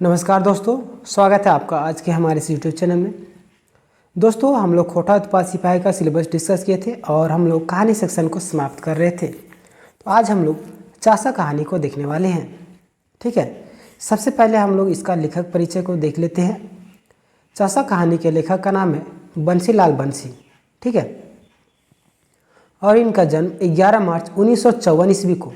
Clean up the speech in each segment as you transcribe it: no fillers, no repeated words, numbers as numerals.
नमस्कार दोस्तों, स्वागत है आपका आज के हमारे इस यूट्यूब चैनल में। दोस्तों, हम लोग खोटा उत्पाद सिपाही का सिलेबस डिस्कस किए थे और हम लोग कहानी सेक्शन को समाप्त कर रहे थे। तो आज हम लोग चासा कहानी को देखने वाले हैं। ठीक है, सबसे पहले हम लोग इसका लेखक परिचय को देख लेते हैं। चासा कहानी के लेखक का नाम है बंसीलाल बंसी। ठीक है, और इनका जन्म 11 मार्च 1954 ईस्वी को,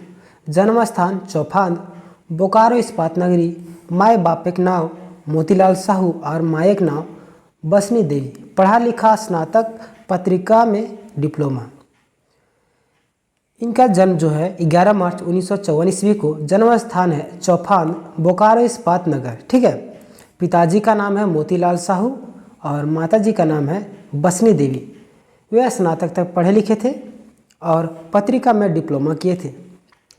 जन्म स्थान चौफांद, बोकारो इस्पात नगरी, माए बापेक नाव मोतीलाल साहू और माएक नाव बसनी देवी, पढ़ा लिखा, स्नातक, पत्रिका में डिप्लोमा। इनका जन्म जो है 11 मार्च 1954 ईस्वी को, जन्म स्थान है चौफांद, बोकारो इस्पात नगर। ठीक है, पिताजी का नाम है मोतीलाल साहू और माताजी का नाम है बसनी देवी। वे स्नातक तक पढ़े लिखे थे और पत्रिका में डिप्लोमा किए थे।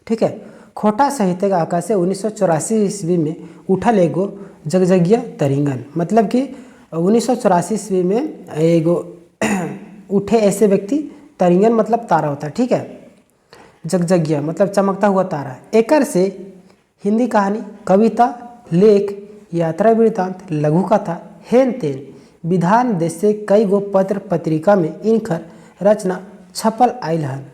ठीक है, खोटा साहित्य का आकाश से 1984 ईस्वी में उठल एगो जगजगिया तरिंगन, मतलब कि 1984 ईस्वी में एगो उठे ऐसे व्यक्ति, तरिंगन मतलब तारा होता है। ठीक है, जगजगिया मतलब चमकता हुआ तारा। एकर से हिंदी कहानी, कविता, लेख, यात्रा वृत्तांत, लघु कथा, हेन तेन विधान देश से कई गो पत्र पत्रिका में इनकर रचना छपल आयल हन।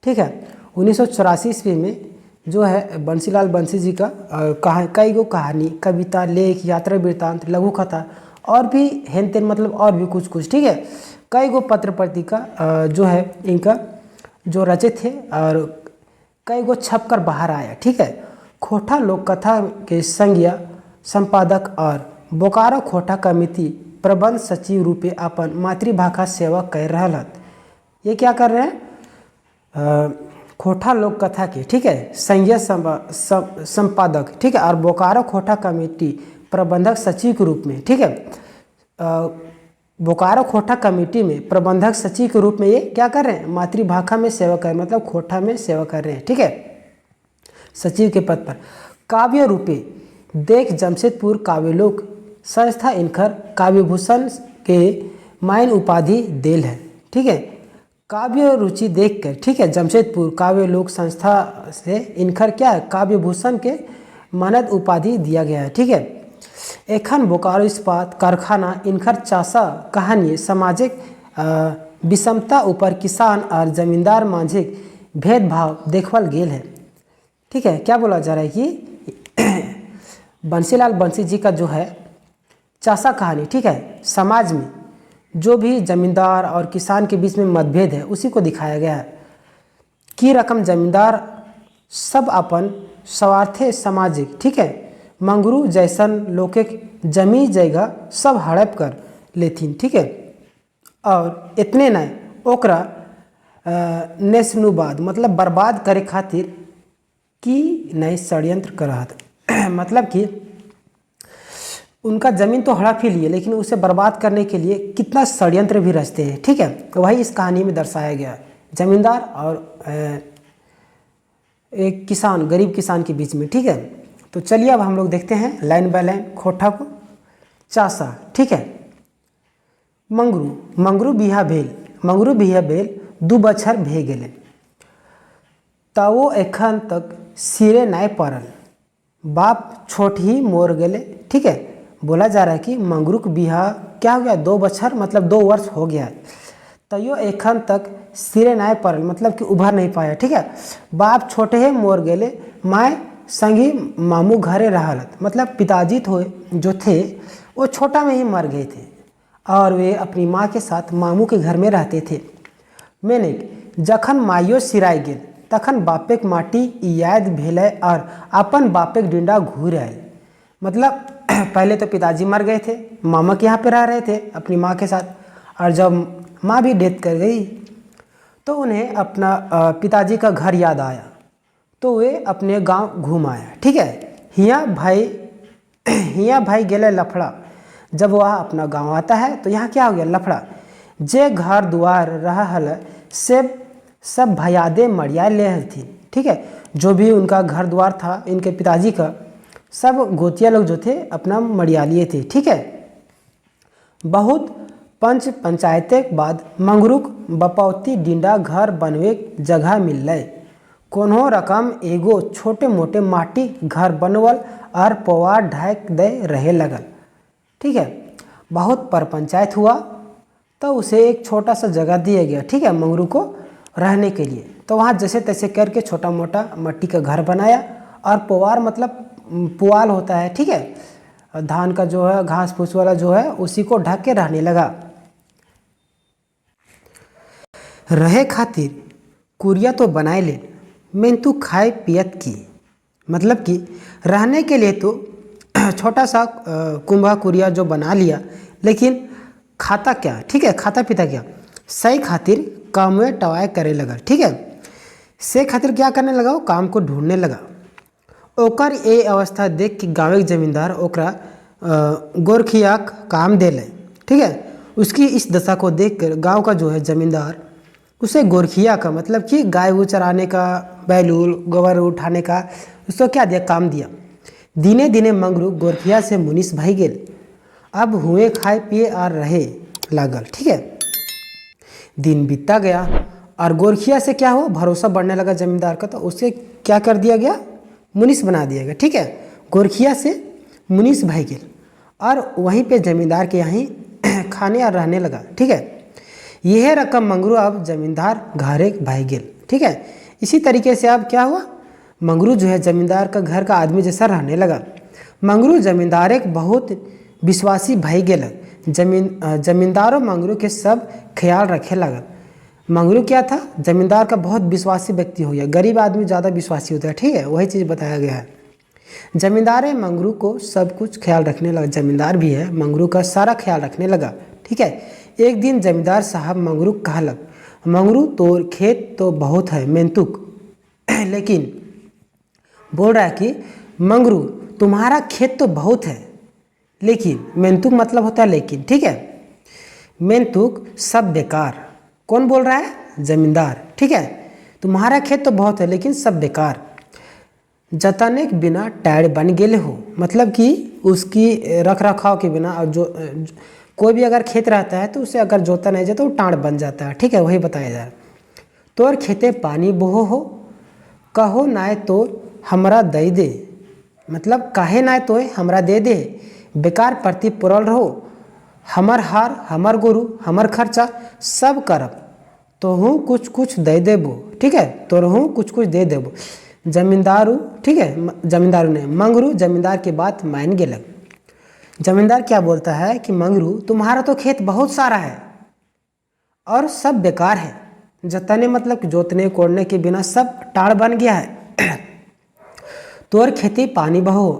ठीक है, 1984 ईस्वी में जो है बंसीलाल बंसी जी का कई गो कहानी, कविता, लेख, यात्रा वृत्तांत, लघु कथा और भी हेन तेन मतलब और भी कुछ कुछ। ठीक है, कई गो पत्र पत्रिका जो है इनका जो रचित थे और कई गो छप कर बाहर आया। ठीक है, खोटा लोक कथा के संज्ञा संपादक और बोकारो खोटा कमिटी प्रबंध सचिव रूपे अपन मातृभाषा सेवा कर रहा हत। ये क्या कर रहे हैं? खोटा लोक कथा के, ठीक है, संज्ञा संपादक, ठीक है, और बोकारो खोटा कमेटी प्रबंधक सचिव के रूप में। ठीक है, बोकारो खोटा कमेटी में प्रबंधक सचिव के रूप में ये क्या कर रहे हैं? मातृभाषा में सेवा कर, मतलब खोटा में सेवा कर रहे हैं। ठीक है, सचिव के पद पर। काव्य रूपे देख जमशेदपुर काव्यलोक संस्था इनकर काव्यभूषण के मायन उपाधि देल है। ठीक है, काव्य रुचि देखकर, ठीक है, जमशेदपुर काव्य लोक संस्था से इनकर क्या है? काव्य भूषण के मानद उपाधि दिया गया है। ठीक है, एखन बोकारो इस्पात कारखाना इनकर चासा कहानी सामाजिक विषमता ऊपर किसान और जमींदार माझिक भेदभाव देखवल गेल है। ठीक है, क्या बोला जा रहा है कि बंसीलाल बंसी जी का जो है चासा कहानी, ठीक है, समाज में जो भी जमींदार और किसान के बीच में मतभेद है उसी को दिखाया गया है। की रकम जमींदार सब अपन स्वार्थे सामाजिक, ठीक है, मंगरू जैसन लोके जमी जगह सब हड़प कर लेथिन। ठीक है, और इतने नहीं ओकरा नेशनुबाद मतलब बर्बाद करे खातिर की नए षड्यंत्र करत मतलब कि उनका ज़मीन तो हड़प ही लिए, लेकिन उसे बर्बाद करने के लिए कितना षड्यंत्र भी रचते हैं। ठीक है, तो वही इस कहानी में दर्शाया गया, जमींदार और एक किसान, गरीब किसान के बीच में। ठीक है, तो चलिए अब हम लोग देखते हैं लाइन बाय लाइन खोटा को। चासा, ठीक है, मंगरू बिहा भेल 2 बछर भे गेले, ताओ एखन तक सिरे नाय पड़ल, बाप छोट ही मोर गेले। ठीक है, बोला जा रहा है कि मंगरू का बिहा क्या हो गया? 2 बछर मतलब 2 वर्ष हो गया, तैयो एखन तक सिरे नाय पड़ल मतलब कि उभर नहीं पाया। ठीक है, बाप छोटे ही मोर गेले, माए संगी मामू घरे रहलत, मतलब पिताजी जो थे वो छोटा में ही मर गए थे और वे अपनी माँ के साथ मामू के घर में रहते थे। मैंने जखन माइयो सिराय गेल तखन बापेक माटी याद भेलै और अपन बापेक डिंडा घूर आयल, मतलब पहले तो पिताजी मर गए थे, मामा के यहाँ पे रह रहे थे अपनी माँ के साथ, और जब माँ भी डेथ कर गई तो उन्हें अपना पिताजी का घर याद आया, तो वे अपने गांव घूम आया। ठीक है, हिया भाई गेले लफड़ा, जब वह अपना गांव आता है तो यहाँ क्या हो गया? लफड़ा। जे घर द्वार रहा हल से सब भयादे मरिया ले थी। ठीक है, जो भी उनका घर द्वार था इनके पिताजी का, सब गोतिया लोग जो थे अपना मरिया लिए थे। ठीक है, बहुत पंचायते के बाद मंगरूक बपौती डिंडा घर बनवे जगह मिल कोनो रकम एगो छोटे मोटे माटी घर बनवल और पवार ढाक दे रहे लगल। ठीक है, बहुत परपंचायत हुआ तो उसे एक छोटा सा जगह दिया गया, ठीक है, मंगरू को रहने के लिए। तो वहाँ जैसे तैसे करके छोटा मोटा मट्टी का घर बनाया और पवार मतलब पुआल होता है, ठीक है, धान का जो है घास फूस वाला जो है उसी को ढक के रहने लगा। रहे खातिर कुरिया तो बनाए ले, मेंतु खाए पियत की, मतलब कि रहने के लिए तो छोटा सा कुंभा कुरिया जो बना लिया, लेकिन खाता क्या, ठीक है, खाता पीता क्या, सही खातिर कामवे टवाए करे लगा। ठीक है, से खातिर क्या करने लगा, वो काम को ढूंढने लगा। ओकर ये अवस्था देख के गाँव के जमींदार ओकरा गोरखिया काम दे ले। ठीक है, उसकी इस दशा को देखकर गांव का जो है जमींदार उसे गोरखिया का मतलब कि गाय वो चराने का, बैलूल गोबर उठाने का, उसको क्या दिया, काम दिया। दिने दिने मंगरू गोरखिया से मुनिस भाई गेल, अब हुए खाए पिए और रहे लागल। ठीक है, दिन बीतता गया और गोरखिया से क्या हुआ, भरोसा बढ़ने लगा जमींदार का, तो उसे क्या कर दिया गया, मुनिस बना दिया गया। ठीक है, गोरखिया से मुनिस भाई गेल और वहीं पे जमींदार के यहाँ खाने और रहने लगा। ठीक है, यह रकम मंगरू अब जमींदार घरे भाई गेल। ठीक है, इसी तरीके से अब क्या हुआ, मंगरू जो है जमींदार का घर का आदमी जैसा रहने लगा। मंगरू जमींदार एक बहुत विश्वासी भाई गेल। जमींदारों मंगरू के सब ख्याल रखे लगा। मंगरू क्या था, जमींदार का बहुत विश्वासी व्यक्ति हो गया। गरीब आदमी ज़्यादा विश्वासी होता है, ठीक है, वही चीज़ बताया गया है। जमींदार मंगरू को सब कुछ ख्याल रखने लगा, जमींदार भी है, मंगरू का सारा ख्याल रखने लगा। ठीक है, एक दिन जमींदार साहब मंगरू कहलक, मंगरू तो खेत तो बहुत है मेंतुक, लेकिन बोल रहा है कि मंगरू तुम्हारा खेत तो बहुत है, लेकिन मेंतुक मतलब होता है लेकिन। ठीक है, मेंतुक सब बेकार। कौन बोल रहा है, जमींदार। ठीक है, तुम्हारा खेत तो बहुत है लेकिन सब बेकार, जतने के बिना टायर बन गेले हो, मतलब कि उसकी रख रखाव के बिना। और जो कोई भी अगर खेत रहता है तो उसे अगर जोता नहीं जाए तो वो टाँड़ बन जाता है। ठीक है, वही बताया जा रहा है। तोर खेते पानी बोहो हो, कहो नाय तो हमरा दे दे, मतलब काहे नाय तो हमरा दे दे, बेकार प्रति पुरल रहो, हमर हार हमर गोरू हमर खर्चा सब करब, तोहू कुछ कुछ दे देबो। ठीक है, तोहू कुछ कुछ दे देबो। जमींदारू, ठीक है, जमींदारू ने मंगरू जमींदार की बात मान गेलक। जमींदार क्या बोलता है कि मंगरू तुम्हारा तो खेत बहुत सारा है और सब बेकार है, जतने मतलब कि जोतने कोड़ने के बिना सब टाड़ बन गया है। तोर खेती पानी बहो,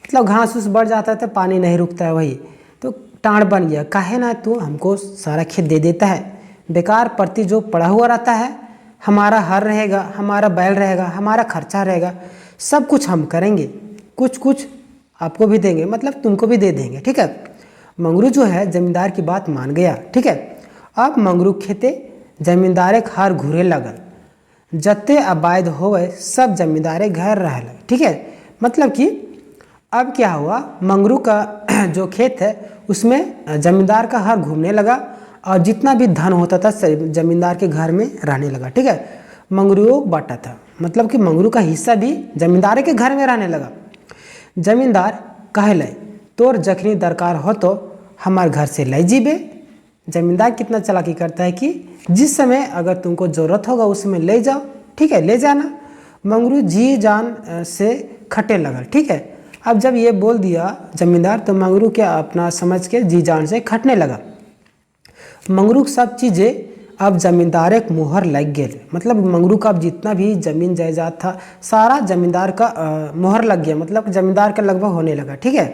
मतलब घास उस बढ़ जाता है तो पानी नहीं रुकता है, वही तो टाड़ बन गया। काहे ना तू हमको सारा खेत दे देता है, बेकार प्रति जो पड़ा हुआ रहता है, हमारा हर रहेगा, हमारा बैल रहेगा, हमारा खर्चा रहेगा, सब कुछ हम करेंगे, कुछ कुछ आपको भी देंगे, मतलब तुमको भी दे देंगे। ठीक है, मंगरू जो है जमींदार की बात मान गया। ठीक है, अब मंगरू खेते जमींदारे के हार घूरे लगल, जत्ते आबाद होवे सब जमींदारे घर रह लगे। ठीक है, मतलब कि अब क्या हुआ, मंगरू का जो खेत है उसमें जमींदार का हार घूमने लगा और जितना भी धन होता था जमींदार के घर में रहने लगा। ठीक है, मंगरू बांटा था, मतलब कि मंगरू का हिस्सा भी जमींदार के घर में रहने लगा। जमींदार कहले तोर जखनी दरकार हो तो हमारे घर से ले जीबे। जमींदार कितना चालाकी करता है कि जिस समय अगर तुमको ज़रूरत होगा उस समय ले जाओ। ठीक है, ले जाना। मंगरू जी जान से खटे लगल। ठीक है, अब जब ये बोल दिया जमींदार तो मंगरू क्या अपना समझ के जी जान से खटने लगा। मंगरू सब चीज़ें अब जमींदार एक मुहर लग गए, मतलब मंगरू का अब जितना भी जमीन जायदाद था सारा जमींदार का मुहर लग गया, मतलब जमींदार का लगभग होने लगा। ठीक है,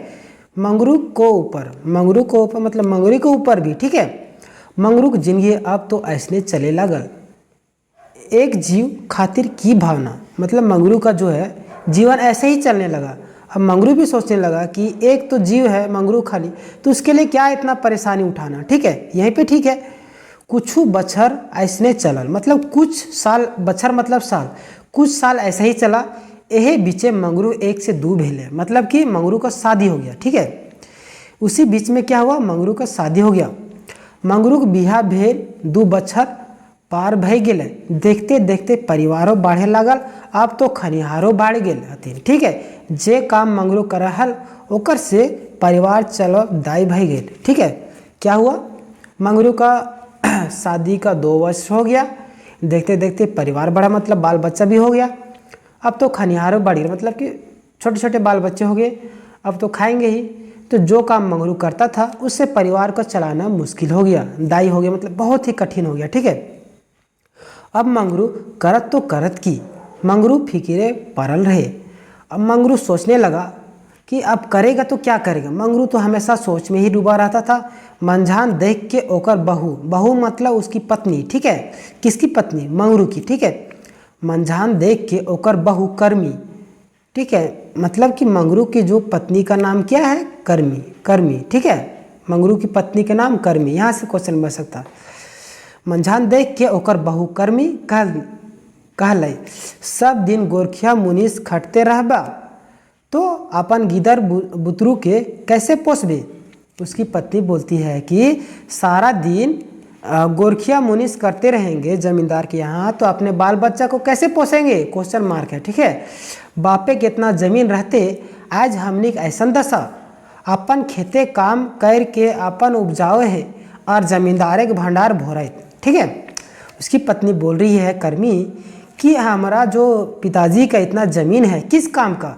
मंगरू को ऊपर मतलब मंगरू के ऊपर भी। ठीक है, मंगरू की जिंदगी अब तो ऐसने चले लगल, एक जीव खातिर की भावना, मतलब मंगरू का जो है जीवन ऐसे ही चलने लगा। अब मंगरू भी सोचने लगा कि एक तो जीव है मंगरू खाली, तो उसके लिए क्या इतना परेशानी उठाना। ठीक है, यहीं पे ठीक है, कुछ बछर ऐसने चलल, मतलब कुछ साल, बछर मतलब साल, कुछ साल ऐसे ही चला। यही बीचे मंगरू एक से दू भेले, मतलब कि मंगरू का शादी हो गया। ठीक है, उसी बीच में क्या हुआ, मंगरू का शादी हो गया। मंगरू का बिहा भेल 2 बछर पार भय गेलै, देखते देखते परिवारों बढ़े लागल, अब तो खनिहारों बढ़ गेल हथिन। ठीक है, जे काम मंगरू कर रहल ओकर से परिवार चलो दाई भय गेल। ठीक है, क्या हुआ, मंगरू का शादी का 2 वर्ष हो गया, देखते देखते परिवार बढ़ा, मतलब बाल बच्चा भी हो गया। अब तो खनिहारों बढ़ गए, मतलब कि छोटे छोटे बाल बच्चे हो गए, अब तो खाएंगे ही। तो जो काम मंगरू करता था उससे परिवार को चलाना मुश्किल हो गया, दाई हो गया, मतलब बहुत ही कठिन हो गया। ठीक है, अब मंगरू करत तो करत की, मंगरू फिक्रे पड़ल रहे। अब मंगरू सोचने लगा कि अब करेगा तो क्या करेगा। मंगरू तो हमेशा सोच में ही डूबा रहता था। मंझान देख के ओकर बहू, बहू मतलब उसकी पत्नी। ठीक है, किसकी पत्नी, मंगरू की। ठीक है, मंझान देख के ओकर बहू कर्मी। ठीक है, मतलब कि मंगरू की जो पत्नी का नाम क्या है, कर्मी, कर्मी। ठीक है, मंगरू की पत्नी का नाम कर्मी, यहाँ से क्वेश्चन बन सकता है। मंझान देख के ओकर बहू कर्मी कहलै, सब दिन गोरखिया मुनीस खटते रहबा तो अपन गिदर बुतरू के कैसे पोसबे। उसकी पत्नी बोलती है कि सारा दिन गोरखिया मुनीस करते रहेंगे जमींदार के यहाँ, तो अपने बाल बच्चा को कैसे पोसेंगे, क्वेश्चन मार्क है। ठीक है, बापे कितना जमीन रहते आज हमनी ऐसा दशा, अपन खेते काम करके अपन उपजाओ है और जमींदारे के भंडार भोरे। ठीक है, उसकी पत्नी बोल रही है कर्मी कि हमारा जो पिताजी का इतना ज़मीन है किस काम का,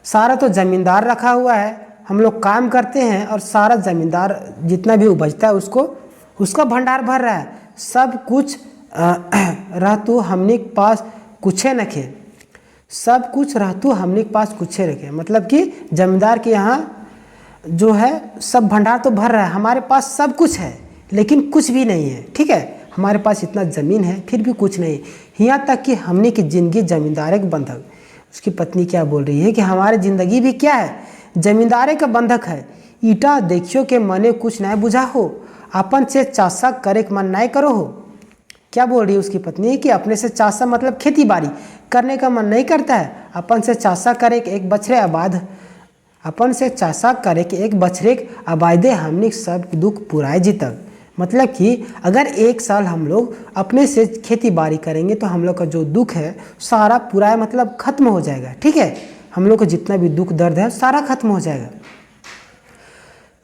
सारा तो ज़मींदार रखा हुआ है, हम लोग काम करते हैं और सारा ज़मींदार जितना भी उपजता है उसका भंडार भर रहा है, सब कुछ रहतु हमने के पास कुछ नखे, सब कुछ रहतु हमने के पास कुछ रखे, मतलब कि जमींदार के यहाँ जो है सब भंडार तो भर रहा है, हमारे पास सब कुछ है लेकिन कुछ भी नहीं है। ठीक है, हमारे पास इतना ज़मीन है फिर भी कुछ नहीं, यहाँ तक कि हमने की ज़िंदगी ज़मींदारे के बंधक। उसकी पत्नी क्या बोल रही है कि हमारी ज़िंदगी भी क्या है, ज़मींदारे का बंधक है। ईटा देखियो के मने कुछ नहीं बुझा हो, अपन से चाषा करे के मन नहीं करो हो। क्या बोल रही है उसकी पत्नी कि अपने से चाषा मतलब खेती बाड़ी करने का मन नहीं करता है, अपन से चाषा करे के एक बछड़े आबाद, अपन से चाषा करे के एक बछड़े आबादे हमने सब दुख पुराए जीतक। मतलब कि अगर एक साल हम लोग अपने से खेती बाड़ी करेंगे तो हम लोग का जो दुख है सारा पूरा मतलब खत्म हो जाएगा। ठीक है, हम लोग को जितना भी दुख दर्द है सारा खत्म हो जाएगा।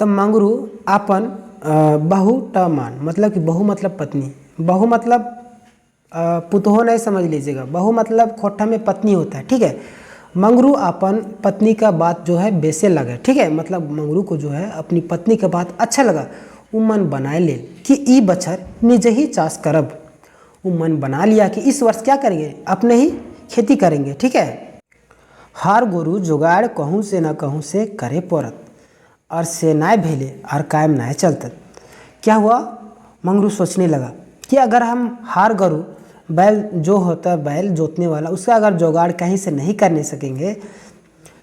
तब मंगरू अपन बहू टमान, मतलब कि बहू मतलब पत्नी, बहू मतलब पुतहो नहीं समझ लीजिएगा, बहू मतलब खोटा में पत्नी होता है। ठीक है, मंगरू अपन पत्नी का बात जो है बेसे लगा। ठीक है, मतलब मंगरू को जो है अपनी पत्नी का बात अच्छा लगा, वो मन बनाए ले कि ई बछर निज ही चाष करब। वो मन बना लिया कि इस वर्ष क्या करेंगे, अपने ही खेती करेंगे। ठीक है, हार गोरू जुगाड़ कहूँ से न कहूँ से करे पड़त और से नाय भेले और कायम नाय चलत। क्या हुआ, मंगरू सोचने लगा कि अगर हम हार गरू बैल जो होता है बैल जोतने वाला, उसका अगर जुगाड़ कहीं से नहीं करने सकेंगे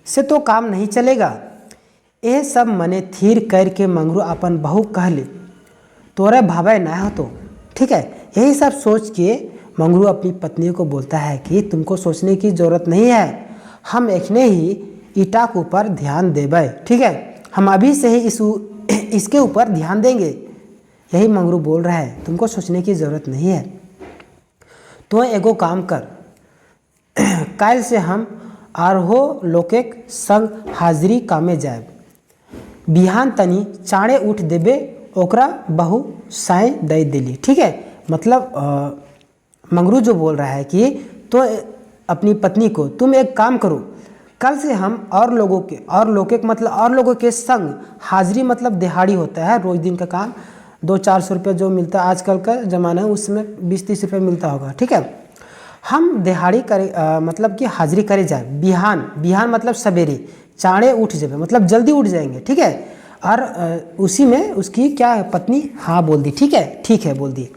से तो काम नहीं चलेगा। यह सब मने थीर करके मंगरू अपन बहू कहले, तोरे भावे ना हो तो। ठीक है, यही सब सोच के मंगरू अपनी पत्नी को बोलता है कि तुमको सोचने की ज़रूरत नहीं है, हम एकने ही ईटा के ऊपर ध्यान देबै। ठीक है, हम अभी से ही इसके ऊपर ध्यान देंगे। यही मंगरू बोल रहा है, तुमको सोचने की ज़रूरत नहीं है। तो एगो काम कर, कल से हम आरहो लोके संग हाजिरी कामे जाए, बिहान तनी चाड़े उठ देबे, ओकरा बहू साय दे दिली। ठीक है, मतलब मंगरू जो बोल रहा है कि तो अपनी पत्नी को तुम एक काम करो, कल से हम और लोगों के मतलब और लोगों के संग हाजिरी मतलब दिहाड़ी होता है, रोज दिन का काम 200-400 रुपये जो मिलता है आजकल का ज़माना है, उसमें 20-30 रुपये मिलता होगा। ठीक है, हम दिहाड़ी करे मतलब कि हाजिरी करे जाए, बिहान मतलब सवेरे चाड़े उठ जाए मतलब जल्दी उठ जाएंगे। ठीक है, और उसी में उसकी क्या है पत्नी हाँ बोल दी। ठीक है बोल दी।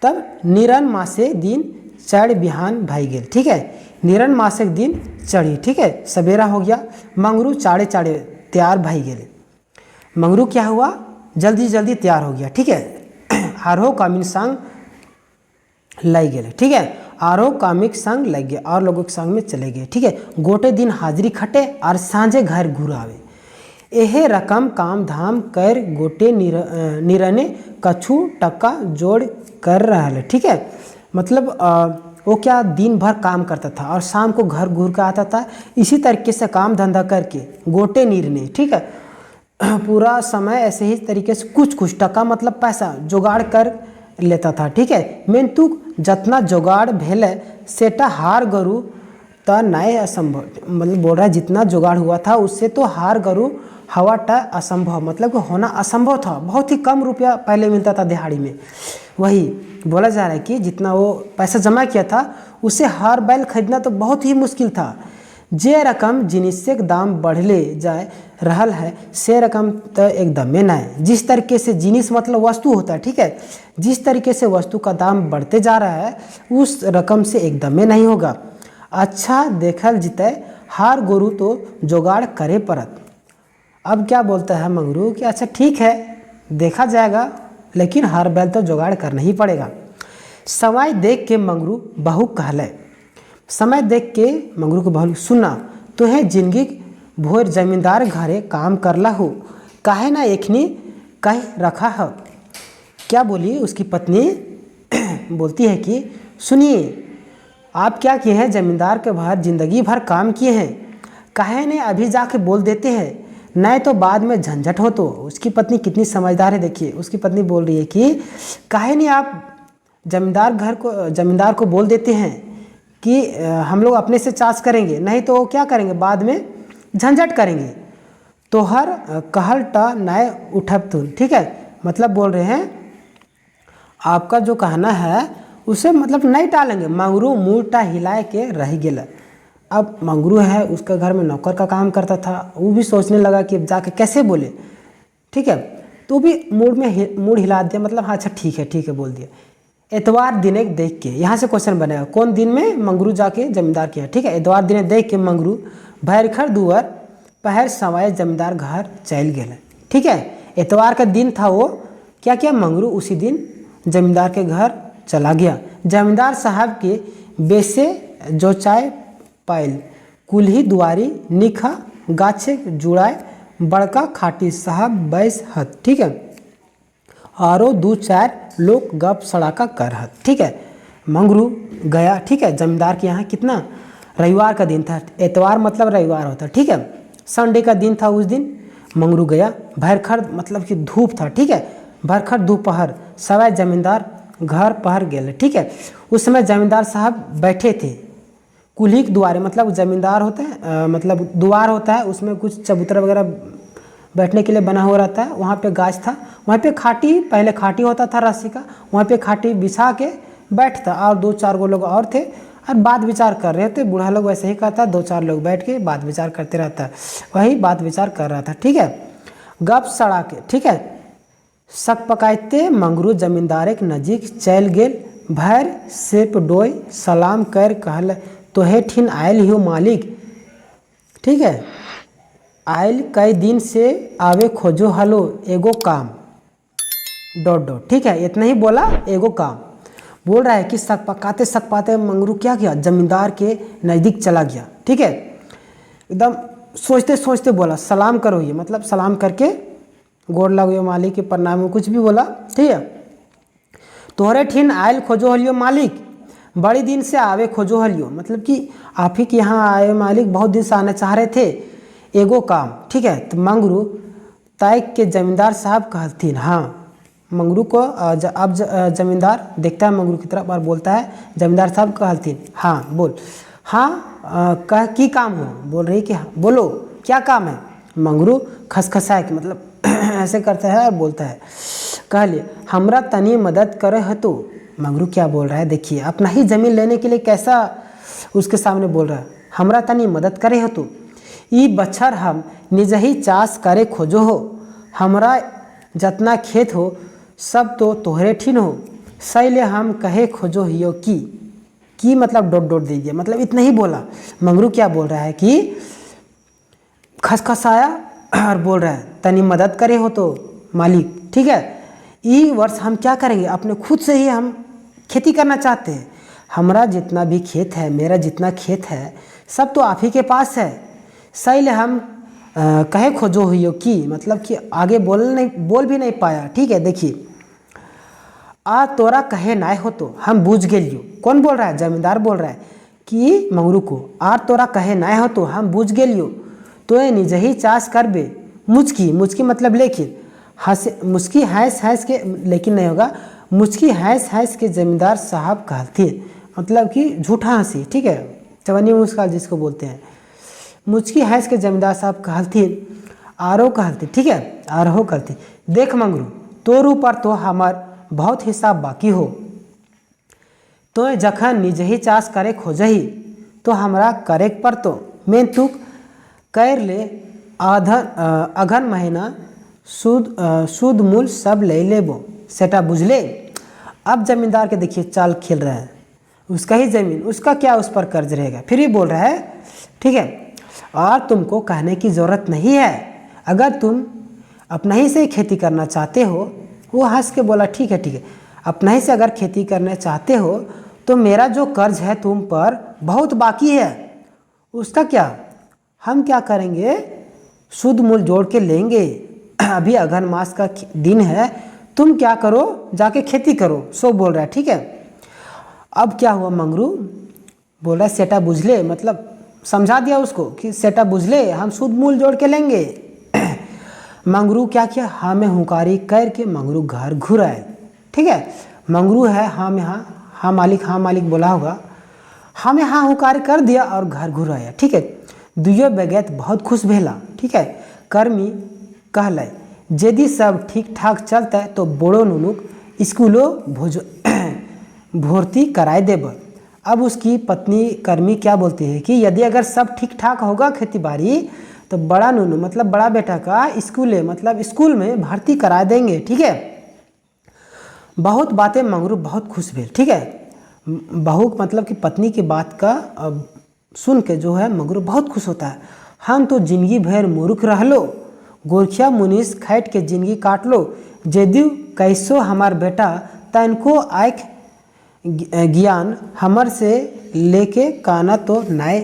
तब निरन मासे दिन चढ़ बिहान भाई गेल। ठीक है, निरन मासे दिन चढ़ी। ठीक है, सवेरा हो गया, मंगरू चाड़े तैयार भाई गेले। मंगरू क्या हुआ, जल्दी तैयार हो गया। ठीक है, आरोह कामिन संग लग गए। ठीक है, आरोह कामिक संग लग गए और लोगों के संग में चले गए। ठीक है, गोटे दिन हाजिरी खटे और सांझे घर घुरावे। यह रकम काम धाम कर गोटे निरने कछु टका जोड़ कर रहा है। ठीक है, मतलब वो क्या दिन भर काम करता था और शाम को घर घूर कर आता था, इसी तरीके से काम धंधा करके गोटे नीरने, ठीक है, पूरा समय ऐसे ही तरीके से कुछ कुछ टका मतलब पैसा जुगाड़ कर लेता था, ठीक है। मेन तू जितना जुगाड़ भेले सेटा हार गरु त नए असंभव, मतलब बोल रहा है जितना जुगाड़ हुआ था उससे तो हार गरु हवा टा असंभव, मतलब कि होना असंभव था। बहुत ही कम रुपया पहले मिलता था दिहाड़ी में, वही बोला जा रहा है कि जितना वो पैसा जमा किया था उससे हर बैल खरीदना तो बहुत ही मुश्किल था। जे रकम जिनिस के दाम बढ़ले जाए रहल है से रकम तो एकदम ना है। जिस तरीके से जिनिस मतलब वस्तु होता है, ठीक है, जिस तरीके से वस्तु का दाम बढ़ते जा रहा है उस रकम से एकदम नहीं होगा। अच्छा देखल जिते हार गोरु तो जुगाड़ करे परत। अब क्या बोलता है मंगरू कि अच्छा ठीक है देखा जाएगा, लेकिन हर बैल तो जुगाड़ करना ही पड़ेगा। समय देख के मंगरू बहू कहले, समय देख के मंगरू को बहू सुना तो है जिंदगी भोर जमींदार घरे काम करला हो, काहे ना एखनी कह रखा है। क्या बोली उसकी पत्नी बोलती है कि सुनिए आप क्या किए हैं, जमींदार के बाहर जिंदगी भर काम किए हैं, काहे ने अभी जाके बोल देते हैं, नहीं तो बाद में झंझट हो। तो उसकी पत्नी कितनी समझदार है, देखिए उसकी पत्नी बोल रही है कि काहे नहीं आप जमींदार को बोल देते हैं कि हम लोग अपने से चार्ज करेंगे, नहीं तो वो क्या करेंगे बाद में झंझट करेंगे। तो हर कहल टा नए उठब तुम, ठीक है, मतलब बोल रहे हैं आपका जो कहना है उसे मतलब नहीं टालेंगे। मंगरू मुँहटा हिलाए के रह गया। अब मंगरू है उसका घर में नौकर का काम करता था, वो भी सोचने लगा कि जाके कैसे बोले, ठीक है, तो भी मूड हिला दिया, मतलब हाँ अच्छा ठीक है बोल दिया। एतवार दिने देख के, यहाँ से क्वेश्चन बनेगा कौन दिन में मंगरू जाके जमींदार किया, ठीक है। एतवार दिने देख के मंगरू भैरखर दुआर पहर सवाए जमींदार घर चल गए, ठीक है। एतवार का दिन था, वो क्या किया मंगरू उसी दिन जमींदार के घर चला गया। जमींदार साहब के बेसे जो चाय पायल कुल्ही दुआरी निखा गाछे जुड़ाए बड़का खाटी साहब बैस हत, ठीक है, और दो चार लोग गप सड़ाका कर हत, ठीक है। मंगरू गया, ठीक है, जमींदार के यहाँ कितना रविवार का दिन था, एतवार मतलब रविवार होता, ठीक है, संडे का दिन था। उस दिन मंगरू गया, भरखर मतलब कि धूप था, ठीक है, भरखर दोपहर सवाए जमींदार घर पहर गए, ठीक है। उस समय जमींदार साहब बैठे थे कुल्ही के द्वारे, मतलब जमींदार होता है मतलब द्वार होता है, उसमें कुछ चबूतरा वगैरह बैठने के लिए बना हुआ रहता है। वहाँ पे गाछ था, वहाँ पे खाटी, पहले खाटी होता था रस्सी का, वहाँ पे खाटी बिछा के बैठता और दो चार गो लोग और थे और बात विचार कर रहे थे। बूढ़ा लोग वैसे ही करता, दो चार लोग बैठ के बात विचार करते रहता, वही बात विचार कर रहा था, ठीक है, गप सड़ा के, ठीक है। शक पकाते मंगरू जमींदार के नजीक चल गेल, भैर सेप डोय सलाम कर कहल तोहे ठिन आयल हो मालिक, ठीक है, आयल कई दिन से आवे खोजो हलो एगो काम डॉट डॉट, ठीक है, इतना ही बोला एगो काम। बोल रहा है कि शक पकाते मंगरू क्या किया, जमींदार के नज़दीक चला गया, ठीक है, एकदम सोचते सोचते बोला सलाम करो, ये मतलब सलाम करके गोड़ लगो मालिक के प्रणाम, कुछ भी बोला, ठीक है। तोहरे ठिन आयल खोजो हलियो मालिक, बड़े दिन से आवे खोजो हलियो, मतलब कि आप ही के यहाँ आए मालिक, बहुत दिन से आना चाह रहे थे, एगो काम, ठीक है। तो मंगरू ताइक के जमींदार साहब कहतीन, हाँ मंगरू को अब जमींदार देखता है मंगरू की तरफ और बोलता है जमींदार साहब कहतीन, हाँ बोल, हाँ कह की काम हो, बोल रही कि हाँ बोलो क्या काम है। मंगरू खसखसाए कि मतलब ऐसे करता है और बोलता है कहलिए हमरा तनी मदद करे है। तो मंगरू क्या बोल रहा है, देखिए अपना ही ज़मीन लेने के लिए कैसा उसके सामने बोल रहा है, हमरा तनी मदद करे है। तो ई बछर हम निज ही चाष करे खोजो हो, हमरा जितना खेत हो सब तो तोहरे ठिन हो, सैले हम कहे खोजो हियो की मतलब डॉट डॉट दीजिए, मतलब इतना ही बोला। मंगरू क्या बोल रहा है कि खसखसाया और बोल रहा है तनी मदद करे हो तो मालिक, ठीक है, ई वर्ष हम क्या करेंगे, अपने खुद से ही हम खेती करना चाहते हैं, हमारा जितना भी खेत है, मेरा जितना खेत है सब तो आप ही के पास है, सैले हम कहे खोजो हुई की, मतलब कि आगे बोल भी नहीं पाया, ठीक है। देखिए आ तोरा कहे नाय हो तो हम बूझ गेलियो। कौन बोल रहा है? जमींदार बोल रहा है कि मंगरू को, आर तोरा कहे नाय हो तो हम बूझ गेलियो, तो निज ही चास करबे मुचकी। मुचकी मतलब लेकिन, हंस मुचकी हैंस हैंस के, लेकिन नहीं होगा, मुचकी हैंस हैंस के जमींदार साहब कहते, मतलब कि झूठा हंसी, ठीक है, चवन्नी मुस्कान जिसको बोलते हैं। मुचकी हैंस के जमींदार साहब कहलथिन, आरो कहलथिन, ठीक है, आरो कहलथिन, देख मंगरू तोर ऊपर तो हमार बहुत हिसाब बाकी हो, तो जखन निज ही चास करे खोजही तो हमरा करे पर तो मैं तू कर ले अघन महीना सूद मूल सब ले लेबो, सेटा बुझले। अब जमींदार के देखिए चाल खेल रहा है, उसका ही ज़मीन, उसका क्या उस पर कर्ज रहेगा, फिर भी बोल रहा है, ठीक है, और तुमको कहने की ज़रूरत नहीं है, अगर तुम अपना ही से खेती करना चाहते हो। वो हंस के बोला ठीक है ठीक है, अपना ही से अगर खेती करना चाहते हो तो मेरा जो कर्ज है तुम पर बहुत बाकी है, उसका क्या, हम क्या करेंगे, शुद्ध मूल जोड़ के लेंगे। अभी अगहन मास का दिन है, तुम क्या करो, जाके खेती करो, सो बोल रहा है, ठीक है। अब क्या हुआ, मंगरू बोल रहा है सेटा बुझले, मतलब समझा दिया उसको कि सेटा बुझले, हम शुद्ध मूल जोड़ के लेंगे। मंगरू क्या किया, हाँ में हुकारी करके मंगरू घर घुर आए, ठीक है। मंगरू है हाँ में हाँ मालिक बोला होगा, हाँ में हाँ हुकार कर दिया और घर घुर आया, ठीक है। दुयो बेगैत बहुत खुश भेला, ठीक है। कर्मी कहले यदि सब ठीक ठाक चलता है तो बोड़ो नुनुक स्कूलो भर्ती कराए देब। अब उसकी पत्नी कर्मी क्या बोलती है कि यदि अगर सब ठीक ठाक होगा खेती बाड़ी तो बड़ा नुनू मतलब बड़ा बेटा का स्कूल मतलब स्कूल में भर्ती करा देंगे, ठीक है। बहुत बातें मंगरू बहुत खुश भेल, ठीक है। बहू मतलब कि पत्नी की बात का सुन के जो है मंगरू बहुत खुश होता है। हम तो जिंदगी भर मूर्ख रह लो, गोरखिया मुनीस खैट के जिंदगी काट लो, यदि कैसो हमार बेटा तनको आँख ज्ञान हमर से लेके काना तो नाय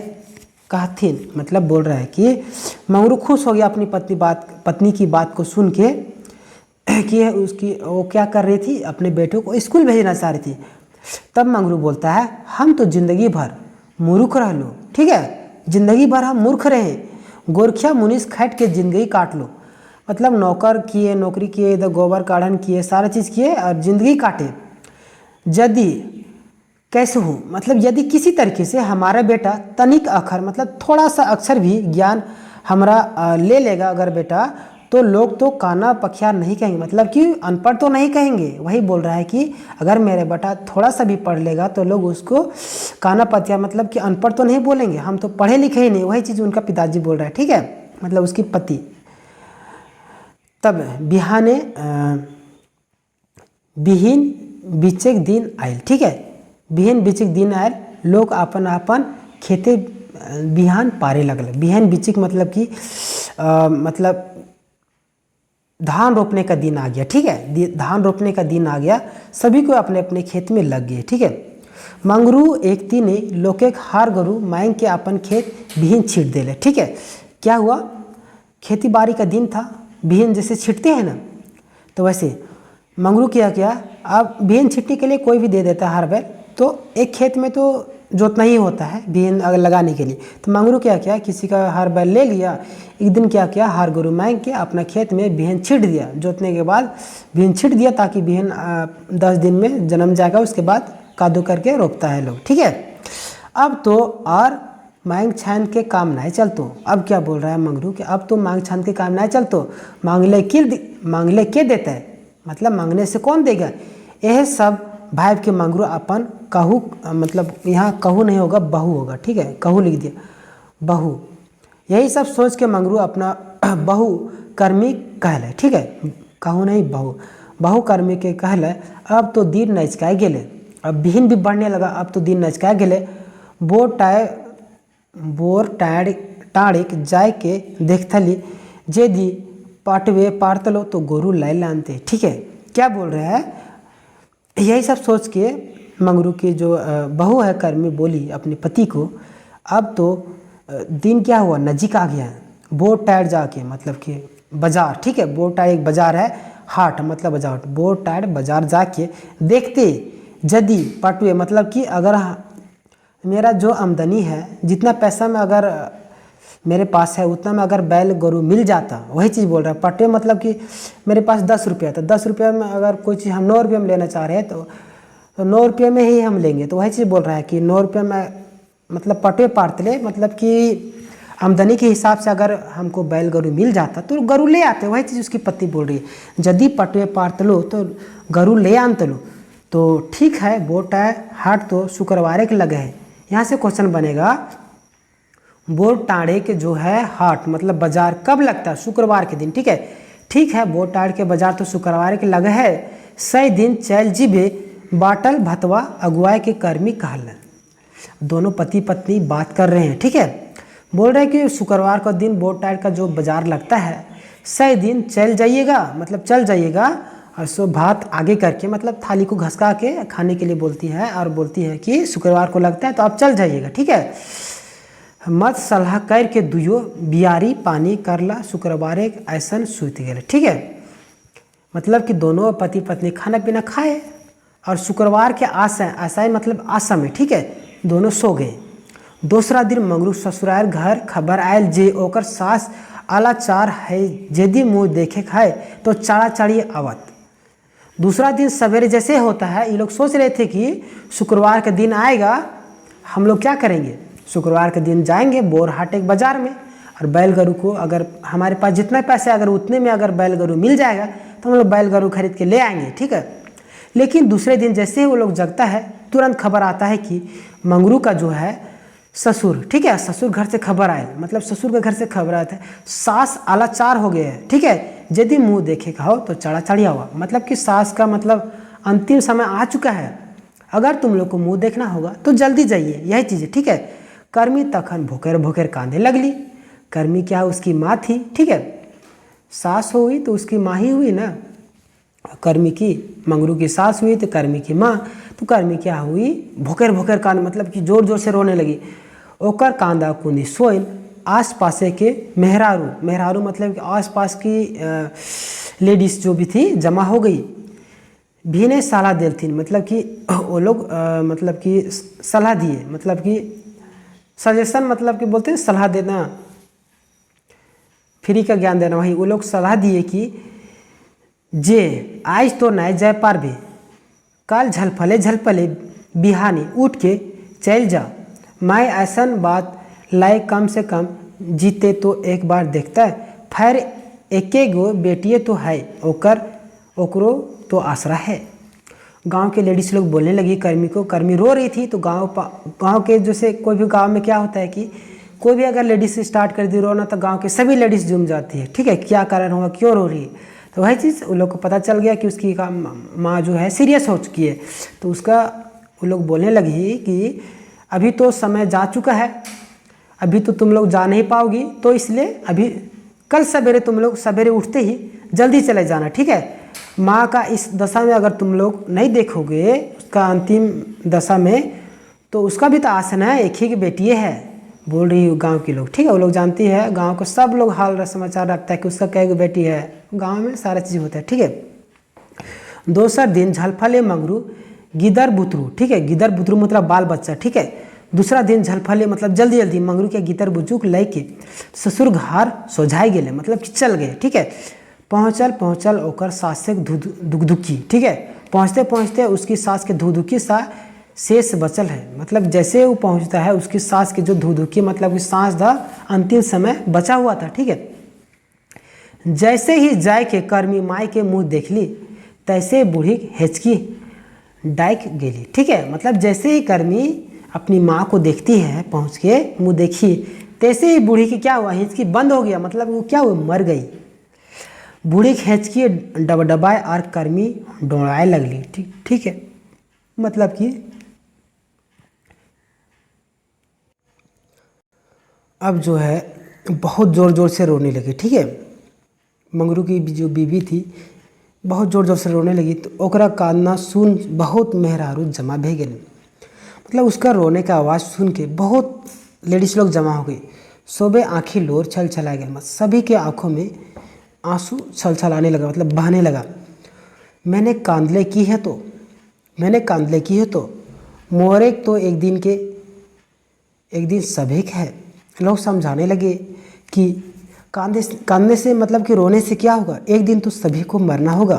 कहथिन। मतलब बोल रहा है कि मंगरू खुश हो गया अपनी पत्नी की बात को सुन के कि उसकी वो क्या कर रही थी, अपने बेटे को स्कूल भेजना चाह रही थी। तब मंगरू बोलता है हम तो जिंदगी भर मूर्ख रह लो, ठीक है, जिंदगी भर हम मूर्ख रहे, गोरखिया मुनीस खैट के जिंदगी काट लो, मतलब नौकरी किए, इधर गोबर काढ़न किए, सारा चीज़ किए और ज़िंदगी काटे। यदि कैसे हो, मतलब यदि किसी तरीके से हमारा बेटा तनिक अक्षर मतलब थोड़ा सा अक्षर भी ज्ञान हमारा ले लेगा अगर बेटा, तो लोग तो काना पखिया नहीं कहेंगे, मतलब कि अनपढ़ तो नहीं कहेंगे। वही बोल रहा है कि अगर मेरे बेटा थोड़ा सा भी पढ़ लेगा तो लोग उसको काना पतिया मतलब कि अनपढ़ तो नहीं बोलेंगे, हम तो पढ़े लिखे ही नहीं। वही चीज़ उनका पिताजी बोल रहा है, ठीक है, मतलब उसकी पति। तब बिहाने बिहीन बीचक दिन आयल, ठीक है, बिहन बीचिक दिन आयल, लोग अपन अपन खेते बिहान पारे लगल। बिहान बीचिक मतलब कि मतलब धान रोपने का दिन आ गया, ठीक है, धान रोपने का दिन आ गया, सभी को अपने अपने खेत में लग गए, ठीक है। मंगरू एक दिन लोके हार गरु मांग के अपन खेत बिहन छीट देले, ठीक है। क्या हुआ, खेती बाड़ी का दिन था, बिहन जैसे छिटते हैं ना, तो वैसे मंगरू क्या अब बिहन छिटने के लिए कोई भी दे देता है हर बैल, तो एक खेत में तो जोतना ही होता है बिहन अगर लगाने के लिए। तो मंगरू क्या किसी का हर बैल ले लिया, एक दिन क्या हार गरु मांग के अपना खेत में बिहन छिट दिया, जोतने के बाद बिहन छिट दिया ताकि बिहन 10 दिन में जन्म जाएगा, उसके बाद कादू करके रोपता है लोग, ठीक है। अब तो और मांग छान के काम नहीं चलतो। अब क्या बोल रहा है मंगरू कि अब तो मांग छान के काम नहीं चलतो, मांगले के देता है, मतलब मांगने से कौन देगा। यह सब भाई के मंगरू अपन कहू, मतलब यहाँ कहू नहीं होगा बहू होगा, ठीक है, कहू लिख दिया, बहू। यही सब सोच के मंगरू अपना बहू कर्मी कहले, ठीक है, कहू नहीं बहू कर्मी के कहले। अब तो दिन नचकाए गेले, अब बिहन भी बढ़ने लगा, अब तो दिन नचकाए गेले। बोर टाड़िक जाय के देखथली जेदी पाटवे पारतलो तो गोरू लाई लानते, ठीक है। क्या बोल रहे हैं, यही सब सोच के मंगरू की जो बहू है कर्मी बोली अपने पति को, अब तो दिन क्या हुआ नजीक आ गया है, बोर टायर जाके मतलब कि बाजार, ठीक है, बोटाड़ एक बाजार है, हाट मतलब बाजार, बोटाड़ बाजार जाके देखते यदि पटुए मतलब कि अगर मेरा जो आमदनी है, जितना पैसा में अगर मेरे पास है उतना में अगर बैल गोरू मिल जाता, वही चीज़ बोल रहा है। पटुए मतलब कि मेरे पास 10 रुपया था, 10 रुपया में अगर कोई चीज़ हम 9 रुपये में लेना चाह रहे हैं तो 9 रुपये में ही हम लेंगे। तो वही चीज़ बोल रहा है कि 9 रुपये में मतलब पटुए पार्तले मतलब कि आमदनी के हिसाब से अगर हमको बैल गरु मिल जाता तो गरु ले आते। वही चीज़ उसकी पत्नी बोल रही है, यदि पटुए पार्तलो तो गरु ले आनतलो। तो ठीक है, बोटाड़ हाट तो शुक्रवार के लगे है। यहाँ से क्वेश्चन बनेगा, बोटाड़े के जो है हाट मतलब बाजार कब लगता है? शुक्रवार के दिन, ठीक है। ठीक है, बोटाड़ के बाजार तो शुक्रवार के लगे है, सही दिन चल जीबे बाटल भतवा अगुआई के कर्मी कहल। दोनों पति पत्नी बात कर रहे हैं, ठीक है। बोल रहे हैं कि शुक्रवार का दिन बोटाड़ का जो बाजार लगता है, सही दिन चल जाइएगा मतलब चल जाइएगा, और सो भात आगे करके मतलब थाली को घसका के खाने के लिए बोलती है, और बोलती है कि शुक्रवार को लगता है तो आप चल जाइएगा, ठीक है। मत सलाह कर के दुयो बियारी पानी करला शुक्रवार एक ऐसन सूत गए, ठीक है। मतलब कि दोनों पति पत्नी खाना पीना खाए और शुक्रवार के आशा मतलब आशा में, ठीक है, दोनों सो गए। दूसरा दिन मंगरू ससुराल घर खबर आयल जे ओकर सास आला चार है, यदि मुँह देखे खाए तो चाड़ा चाड़ी आवत। दूसरा दिन सवेरे जैसे होता है, ये लोग सोच रहे थे कि शुक्रवार का दिन आएगा, हम लोग क्या करेंगे, शुक्रवार के दिन जाएंगे बोरहाट एक बाज़ार में, और बैल गरु को अगर हमारे पास जितना पैसे अगर उतने में अगर बैल गरु मिल जाएगा तो हम लोग बैल गरु खरीद के ले आएंगे, ठीक है। लेकिन दूसरे दिन जैसे ही वो लोग जगता है, तुरंत खबर आता है कि मंगरू का जो है ससुर, ठीक है, ससुर घर से खबर आए, मतलब ससुर के घर से खबर आता है सास आला चार हो गए हैं, ठीक है, यदि मुँह देखे कहो तो चढ़ा चढ़ी हुआ। मतलब कि सास का मतलब अंतिम समय आ चुका है, अगर तुम लोग को मुँह देखना होगा तो जल्दी जाइए, यही चीज़ है, ठीक है। कर्मी तखन भोकर भोकर कांदे लगली। कर्मी क्या उसकी माँ थी, ठीक है, सास हुई तो उसकी माँ ही हुई ना, कर्मी की मंगरू की सास हुई तो कर्मी की माँ, तो कर्मी क्या हुई भोकर भोकर कांद मतलब कि जोर जोर से रोने लगी। ओकर कांदा कुनी सोइन आस पासे के मेहरारू, मेहरारू मतलब कि आस पास की लेडीज जो भी थी जमा हो गई। भीने सलाह देलथिन मतलब कि वो लोग मतलब कि सलाह दिए, मतलब कि सजेशन मतलब कि बोलते हैं सलाह देना, फ्री का ज्ञान देना, वही वो लोग सलाह दिए कि जे आज तो नहीं जाए पारबे, कल झलफले झलफले बिहानी उठ के चल जा। मैं ऐसन बात लाए कम से कम जीते तो एक बार देखता है, फिर एके गो बेटिए तो है ओकरो तो आसरा है। गांव के लेडीज लोग बोलने लगी कर्मी को, कर्मी रो रही थी। तो गांव के जैसे कोई भी गांव में क्या होता है कि कोई भी अगर लेडीज स्टार्ट कर दी रोना तो गांव के सभी लेडीज झूम जाती है, ठीक है, क्या कारण हुआ, क्यों रो रही है। तो वही चीज़ उन लोग को पता चल गया कि उसकी माँ जो है सीरियस हो चुकी है। तो उसका वो लोग बोलने लगी कि अभी तो समय जा चुका है, अभी तो तुम लोग जा नहीं पाओगी, तो इसलिए अभी कल सवेरे तुम लोग सवेरे उठते ही जल्दी चले जाना, ठीक है। माँ का इस दशा में अगर तुम लोग नहीं देखोगे उसका अंतिम दशा में, तो उसका भी तो आसन है, एक ही की बेटी है, बोल रही हूँ गांव के लोग, ठीक है। वो लोग जानती है, गांव को सब लोग हाल समाचार रखता है कि उसका कई बेटी है, गांव में सारा चीज़ होता है, ठीक है। दूसरा दिन झलफले मंगरू गिदर बुतरू, ठीक है, गिदर बुतरू मतलब बाल बच्चा, ठीक है। दूसरा दिन झलफले मतलब जल्दी जल्दी मंगरू के गिदर बुजुक लेके ससुर घर सोझाई गेले मतलब कि चल गए, ठीक है। पहुँचल ओकर सास से दुखदुखी, ठीक है, पहुँचते पहुँचते उसकी सास के धुधुकी सा शेष बचल है। मतलब जैसे वो पहुँचता है उसकी सास के जो धुधुकी मतलब कि सांस दा अंतिम समय बचा हुआ था, ठीक है। जैसे ही जाय के कर्मी माई के मुँह देख ली, तैसे बूढ़ी हेचकी डाइक गेली, ठीक है। मतलब जैसे ही कर्मी अपनी माँ को देखती है पहुँच के मुँह देखी, तैसे ही बूढ़ी की क्या हुआ, हिचकी बंद हो गया, मतलब वो क्या हुआ, मर गई। बूढ़ी हेचकी डबडबाए और कर्मी डोड़ाए लगली, ठीक है। मतलब कि अब जो है बहुत ज़ोर ज़ोर से रोने लगी, ठीक है। मंगरू की जो बीवी थी बहुत ज़ोर ज़ोर से रोने लगी, तो ओकरा कांदना सुन बहुत मेहरारू जमा भे गए। मतलब उसका रोने का आवाज़ सुन के बहुत लेडीज लोग जमा हो गई। सोबे आँखें लोर छल छला गए, सभी के आँखों में आंसू छलछलाने लगा, मतलब बहने लगा। मैंने कांदले की है तो मोरे तो एक दिन सभेक है। लोग समझाने लगे कि कांदने से मतलब कि रोने से क्या होगा, एक दिन तो सभी को मरना होगा।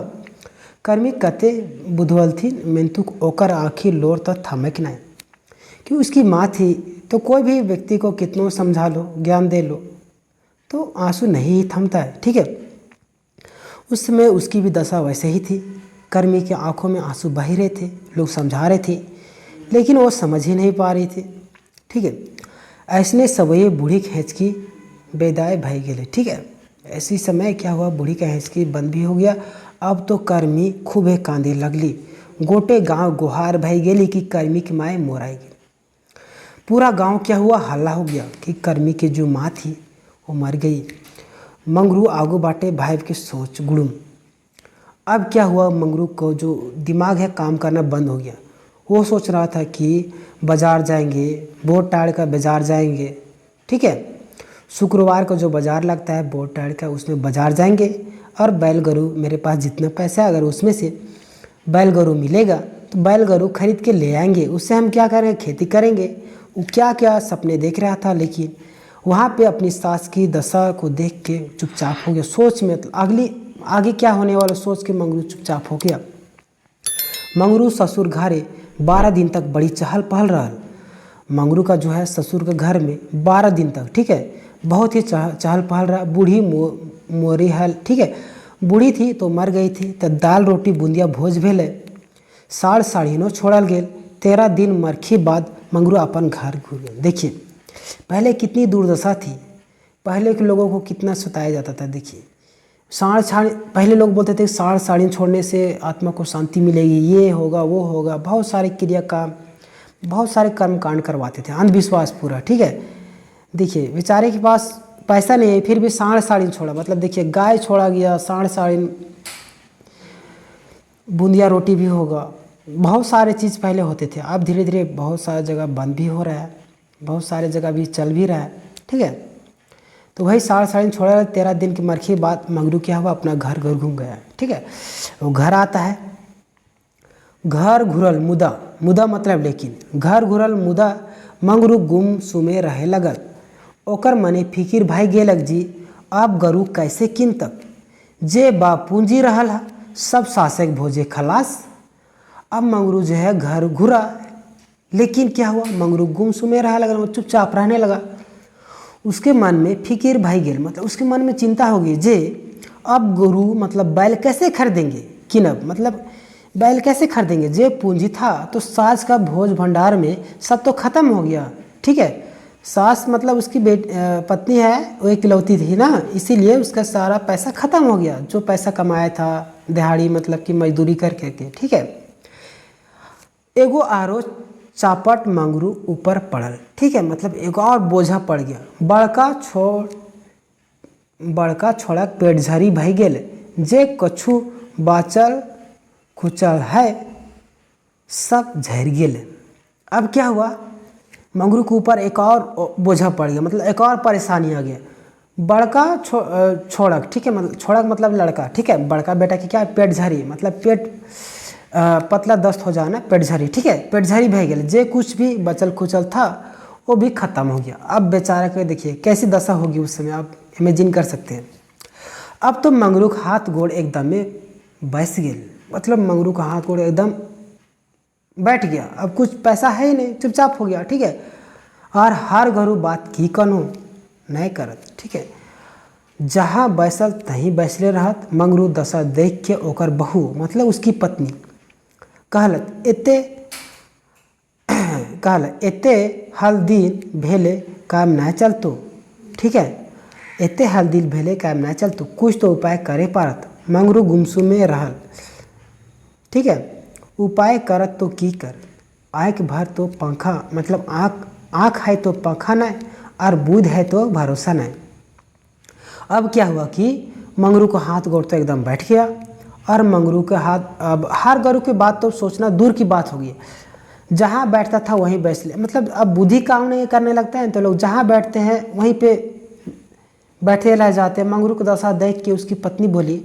कर्मी कते बुधवल थी मेंतुक ओकर आखिर लोर तो थमक नहीं, कि उसकी माँ थी तो कोई भी व्यक्ति को कितनों समझा लो, ज्ञान दे लो तो आंसू नहीं ही थमता है, ठीक है। उस समय उसकी भी दशा वैसे ही थी। कर्मी की आंखों में आंसू बह रहे थे, लोग समझा रहे थे लेकिन वो समझ ही नहीं पा रही थी, ठीक है। ऐसने सवये बूढ़ी खेच की बेदाय भय गेले, ठीक है। ऐसी समय क्या हुआ, बूढ़ी का हेंचकी बंद भी हो गया। अब तो कर्मी खूबे कांदे लगली, गोटे गांव गुहार भय गेली कि कर्मी की माए मोराएगी। पूरा गांव क्या हुआ, हल्ला हो गया कि कर्मी की जो माँ थी वो मर गई। मंगरू आगू बाटे भाई की सोच गुड़ुम। अब क्या हुआ, मंगरू को जो दिमाग है काम करना बंद हो गया। वो सोच रहा था कि बाज़ार जाएंगे, बोट टाड़ का बाज़ार जाएंगे, ठीक है। शुक्रवार को जो बाज़ार लगता है बोट टाड़ का, उसमें बाज़ार जाएंगे और बैल गरू, मेरे पास जितना पैसा है अगर उसमें से बैल गरू मिलेगा तो बैल गरू खरीद के ले आएंगे, उससे हम क्या करेंगे, खेती करेंगे। वो क्या क्या सपने देख रहा था, लेकिन वहाँ पे अपनी सास की दशा को देख के चुपचाप हो गया। सोच में आगे क्या होने वाला सोच के मंगरू चुपचाप हो गया। मंगरू ससुर घरे 12 दिन तक बड़ी चहल पहल रहा। मंगरू का जो है ससुर के घर में 12 दिन तक, ठीक है, बहुत ही चहल पहल रहा। बूढ़ी मोरी हल, ठीक है, बूढ़ी थी तो मर गई थी, तो दाल रोटी बूंदिया भोज भेले। साड़ साड़ीनो छोड़ल गेल। 13 दिन मरखी बाद मंगरू अपन घर घूर गए। देखिए पहले कितनी दुर्दशा थी, पहले के लोगों को कितना सताया जाता था। देखिए पहले लोग बोलते थे साड़ साड़ी छोड़ने से आत्मा को शांति मिलेगी, ये होगा वो होगा, बहुत सारे क्रियाकाम, बहुत सारे कर्म कांड करवाते थे, अंधविश्वास पूरा, ठीक है। देखिए बेचारे के पास पैसा नहीं है फिर भी साड़ साड़ी छोड़ा, मतलब देखिए गाय छोड़ा गया, साड़ साड़ी, बूंदिया रोटी भी होगा, बहुत सारे चीज़ पहले होते थे। अब धीरे धीरे बहुत सारी जगह बंद भी हो रहा है, बहुत सारे जगह भी चल भी रहा है, ठीक है। तो वही साड़ साड़ी छोड़ा। 13 दिन की मरखी बाद मंगरू क्या हुआ, अपना घर घूम गया, ठीक है। वो घर आता है, घर घुरल मुदा मतलब लेकिन घर घुरल मुदा मंगरू गुम सुमे रहे लगल। ओकर मने फिकिर भाई गेलक जी अब गरू कैसे किन तक, जे बा पूंजी रहल है सब सासक भोजे खलास। अब मंगरू जो है घर घुरा, लेकिन क्या हुआ, मंगरू गुम सुमे रहा लगा, चुपचाप रहने लगा। उसके मन में फिकिर भाई गेल, मतलब उसके मन में चिंता होगी जे अब गुरु मतलब बैल कैसे खरीदेंगे, किनब मतलब बैल कैसे खरीदेंगे, जे पूंजी था तो सास का भोज भंडार में सब तो खत्म हो गया, ठीक है। सास मतलब उसकी पत्नी है, वो इकलौती थी ना, इसीलिए उसका सारा पैसा खत्म हो गया, जो पैसा कमाया था दिहाड़ी मतलब कि मजदूरी करके, ठीक है। एगो आरो चापट मंगरू ऊपर पड़ल, ठीक है, मतलब एक और बोझा पड़ गया। बड़का छोड़क पेट झरी भई गेल, जे कछु बाचल खुचल है सब झर गेल। अब क्या हुआ, मंगरू के ऊपर एक और बोझा पड़ गया, मतलब एक और परेशानी आ गया। बड़का छोड़क, ठीक है, मतलब छोड़क मतलब लड़का, ठीक है, बड़का बेटा की क्या पेट झरी, मतलब पेट पतला दस्त हो जाना, पेट झरी, ठीक है, पेट झरी भय गेल। जे कुछ भी बचल खुचल था वो भी खत्म हो गया। अब बेचारा के देखिए कैसी दशा होगी उस समय, आप इमेजिन कर सकते हैं। अब तो मंगरू का हाथ गोड़ एकदम में बैस गेल, मतलब मंगरू का हाथ गोड़ एकदम बैठ गया। अब कुछ पैसा है ही नहीं, चुपचाप हो गया, ठीक है। और हर घरू बात की कनो नहीं करत, ठीक है, जहाँ बैसल तहीं बैसले रहत। मंगरू दशा देख के ओकर बहू मतलब उसकी पत्नी कहलत एते हल्दीन भेले काम नहीं चलतो, ठीक है, एते हल्दीन भेले काम नहीं चलतो, कुछ तो उपाय करे पारत। मंगरू गुमसुम में रहल, ठीक है, उपाय करत तो की कर, आँख भर तो पंखा, मतलब आँख है तो पंखा नहीं और बुध है तो भरोसा नहीं। अब क्या हुआ कि मंगरू का हाथ गोड़ तो एकदम बैठ गया, और मंगरू के हाथ, अब हर गरू की बात तो सोचना दूर की बात होगी, जहाँ बैठता था वहीं बैठ ले, मतलब अब बुद्धि काम नहीं करने लगता है तो लोग जहाँ बैठते हैं वहीं पे बैठे रह जाते। मंगरू को दशा देख के उसकी पत्नी बोली,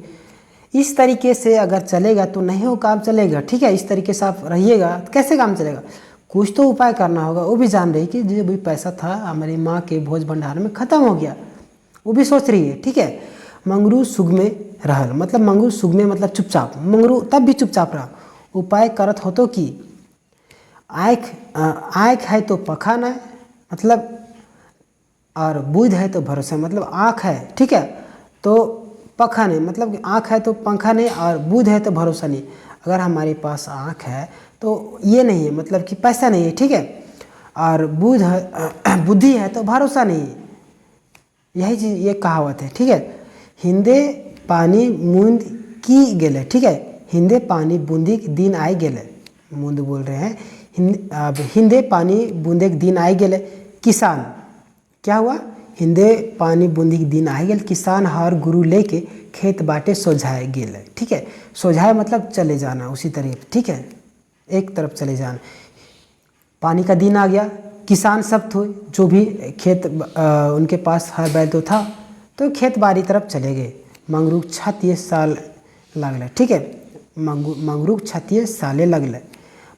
इस तरीके से अगर चलेगा तो नहीं वो काम चलेगा, ठीक है, इस तरीके से आप रहिएगा तो कैसे काम चलेगा, कुछ तो उपाय करना होगा। वो भी जान रही कि जो भी पैसा था हमारी माँ के भोज भंडार में ख़त्म हो गया, वो भी सोच रही है, ठीक है। मंगरू सुग में रहल, मतलब मंगरू सुग में मतलब चुपचाप, मंगरू तब भी चुपचाप रहा। उपाय करत हो तो कि आँख है तो पखा न, मतलब और बुध है तो भरोसा, मतलब आँख है, ठीक है, तो पंखा नहीं, मतलब आँख है तो पंखा नहीं, और बुध है तो भरोसा नहीं। अगर हमारे पास आँख है तो ये नहीं है, मतलब कि पैसा नहीं है, ठीक है, और बुध है बुद्धि है तो भरोसा नहीं है। यही चीज़, ये कहावत है, ठीक है। हिंदे पानी बूंद की गेले, ठीक है, हिंदे पानी बूंदी के दिन आए गेले, बूंद बोल रहे हैं, हिंदे पानी बूंदे के दिन आए गेले। किसान क्या हुआ, हिंदे पानी बूंदी के दिन आए गेल, किसान हर गुरु लेके खेत बाटे सोझाए गेले, ठीक है। सोझाए मतलब चले जाना उसी तरीके, ठीक है, एक तरफ चले जाना। पानी का दिन आ गया, किसान सब थे जो भी खेत उनके पास हर बैल तो था, तो खेत बाड़ी तरफ चले गए। मंगरू 36 साल लगल, ठीक है, मंगरू 36 साले लगल।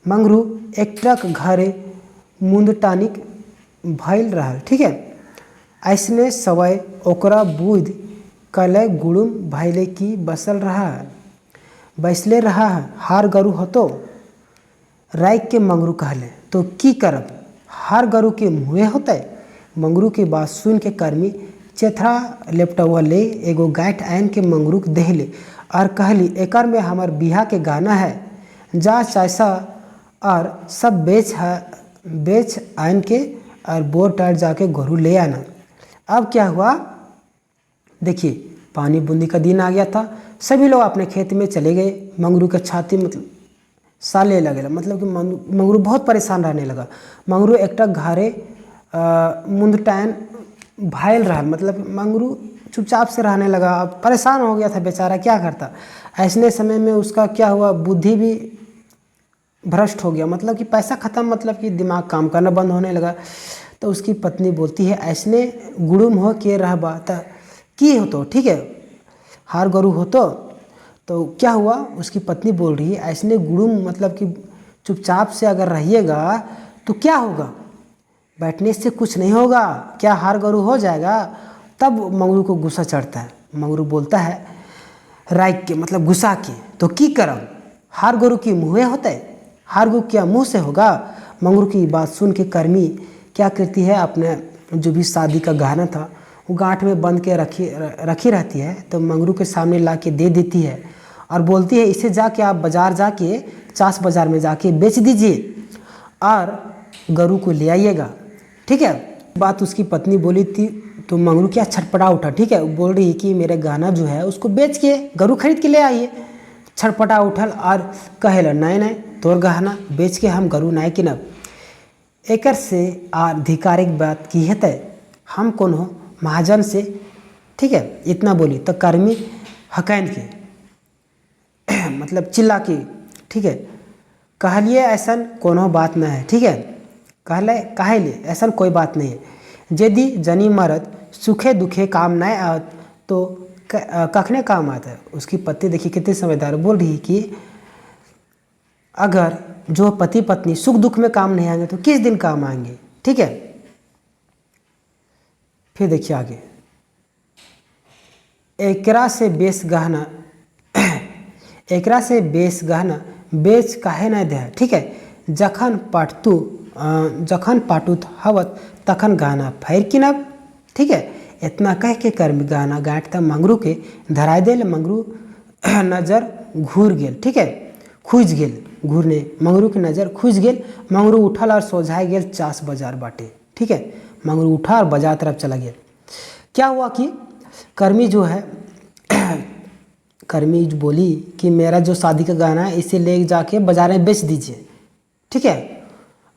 मंगरू एकटक घरे मुंदटानिक भइल रहल, ठीक है। ऐसने सवय ओकरा बुध कले गुड़ुम भैले की बसल रहा, बैसले रहा, हार गरु हतो। राइक के मंगरू कहले, तो की करब, हार गरु के मुँहे होते। मंगरू की बात सुन के कर्मी चेथरा लेपटवा ले एगो गाठ आन के मंगरू के देहले और कहली, एकर में हमार बिहा के गाना है, जा चायसा और सब बेच आन के और बोर टार जाके गरु ले आना। अब क्या हुआ, देखिए पानी बूंदी का दिन आ गया था, सभी लोग अपने खेत में चले गए। मंगरू के छाती मतलब साले लगे, मतलब कि मंगरू बहुत परेशान रहने लगा। मंगरू एकटा घरे मुंदटान भाईल रहा, मतलब मंगरू चुपचाप से रहने लगा, अब परेशान हो गया था बेचारा, क्या करता। ऐसने समय में उसका क्या हुआ, बुद्धि भी भ्रष्ट हो गया, मतलब कि पैसा ख़त्म, मतलब कि दिमाग काम करना बंद होने लगा। तो उसकी पत्नी बोलती है, ऐसने गुड़ुम हो के रह बात की हो तो, ठीक है, हार गरु हो तो क्या हुआ, उसकी पत्नी बोल रही है, ऐसने गुड़ुम मतलब कि चुपचाप से अगर रहिएगा तो क्या होगा, बैठने से कुछ नहीं होगा, क्या हार गरु हो जाएगा। तब मंगरू को गुस्सा चढ़ता है। मंगरू बोलता है राइक के, मतलब गुस्सा के, तो की करब, हार गरु की मुँहे होते, हार गरु क्या मुँह से होगा। मंगरू की बात सुन के कर्मी क्या करती है, अपने जो भी शादी का गहना था वो गांठ में बंद के रखी रहती है, तो मंगरू के सामने ला के दे देती है और बोलती है, इसे जाके आप बाज़ार जाके चास बाज़ार में जाके बेच दीजिए और गरु को ले आइएगा, ठीक है। बात उसकी पत्नी बोली थी तो मंगरू क्या छटपटा उठा, ठीक है, बोल रही कि मेरे गहना जो है उसको बेच के गरु खरीद के ले आइए। छटपटा उठल और कहेला, नहीं तोर गहना बेच के हम गरु नहीं किनब। एकर से आधिकारिक बात की हेतै, हम कोनो महाजन से, ठीक है, इतना बोली। तो कर्मी हकैन के मतलब चिल्ला की, ठीक है, कहलिए ऐसन कोनो बात न है, ठीक है, कहले ऐसा कोई बात नहीं है। यदि जनी मरद सुखे दुखे काम नहीं आवत तो कखने काम आता है। उसकी पत्नी देखिए कितनी समझदार, बोल रही कि अगर जो पति पत्नी सुख दुख में काम नहीं आएंगे तो किस दिन काम आएंगे, ठीक है। फिर देखिए आगे, एकरा से बेस गहना एकरा से बेस गहना बेच काहे नहीं दे, ठीक है, जखन पाटूत हवत तखन गहना फेर किनब, ठीक है। इतना कह के कर्मी गहना गाँठता मंगरू के धराय देल। मंगरू नजर घूर गेल, ठीक है, खुज गेल, घूरने मंगरू की नज़र खुज गेल। मंगरू उठल और सोझाए गेल चास बाजार बाटे, ठीक है, मंगरू उठा और बाजार तरफ चला गया। क्या हुआ कि कर्मी जो है कर्मी बोली कि मेरा जो शादी का गहना है इसे ले जाके बाजार में बेच दीजिए, ठीक है,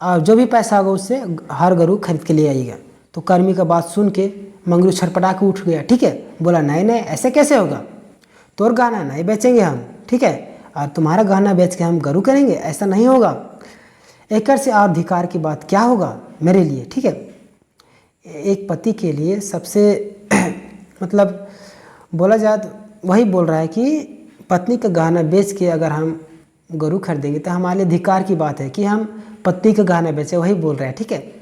और जो भी पैसा होगा उससे हर गरु खरीद के ले आइएगा। तो कर्मी का बात सुन के मंगरू छटपटा के उठ गया, ठीक है, बोला नहीं ऐसे कैसे होगा, तोर गहना नहीं बेचेंगे हम, ठीक है, और तुम्हारा गहना बेच के हम गरु करेंगे, ऐसा नहीं होगा। एकड़ से और अधिकार की बात क्या होगा मेरे लिए, ठीक है। एक पति के लिए सबसे मतलब बोला जाए तो वही बोल रहा है कि पत्नी का गहना बेच के अगर हम गरू खरीदेंगे तो हमारे लिए धिक्कार की बात है कि हम पत्नी का गहना बेचें, वही बोल रहे हैं। ठीक है,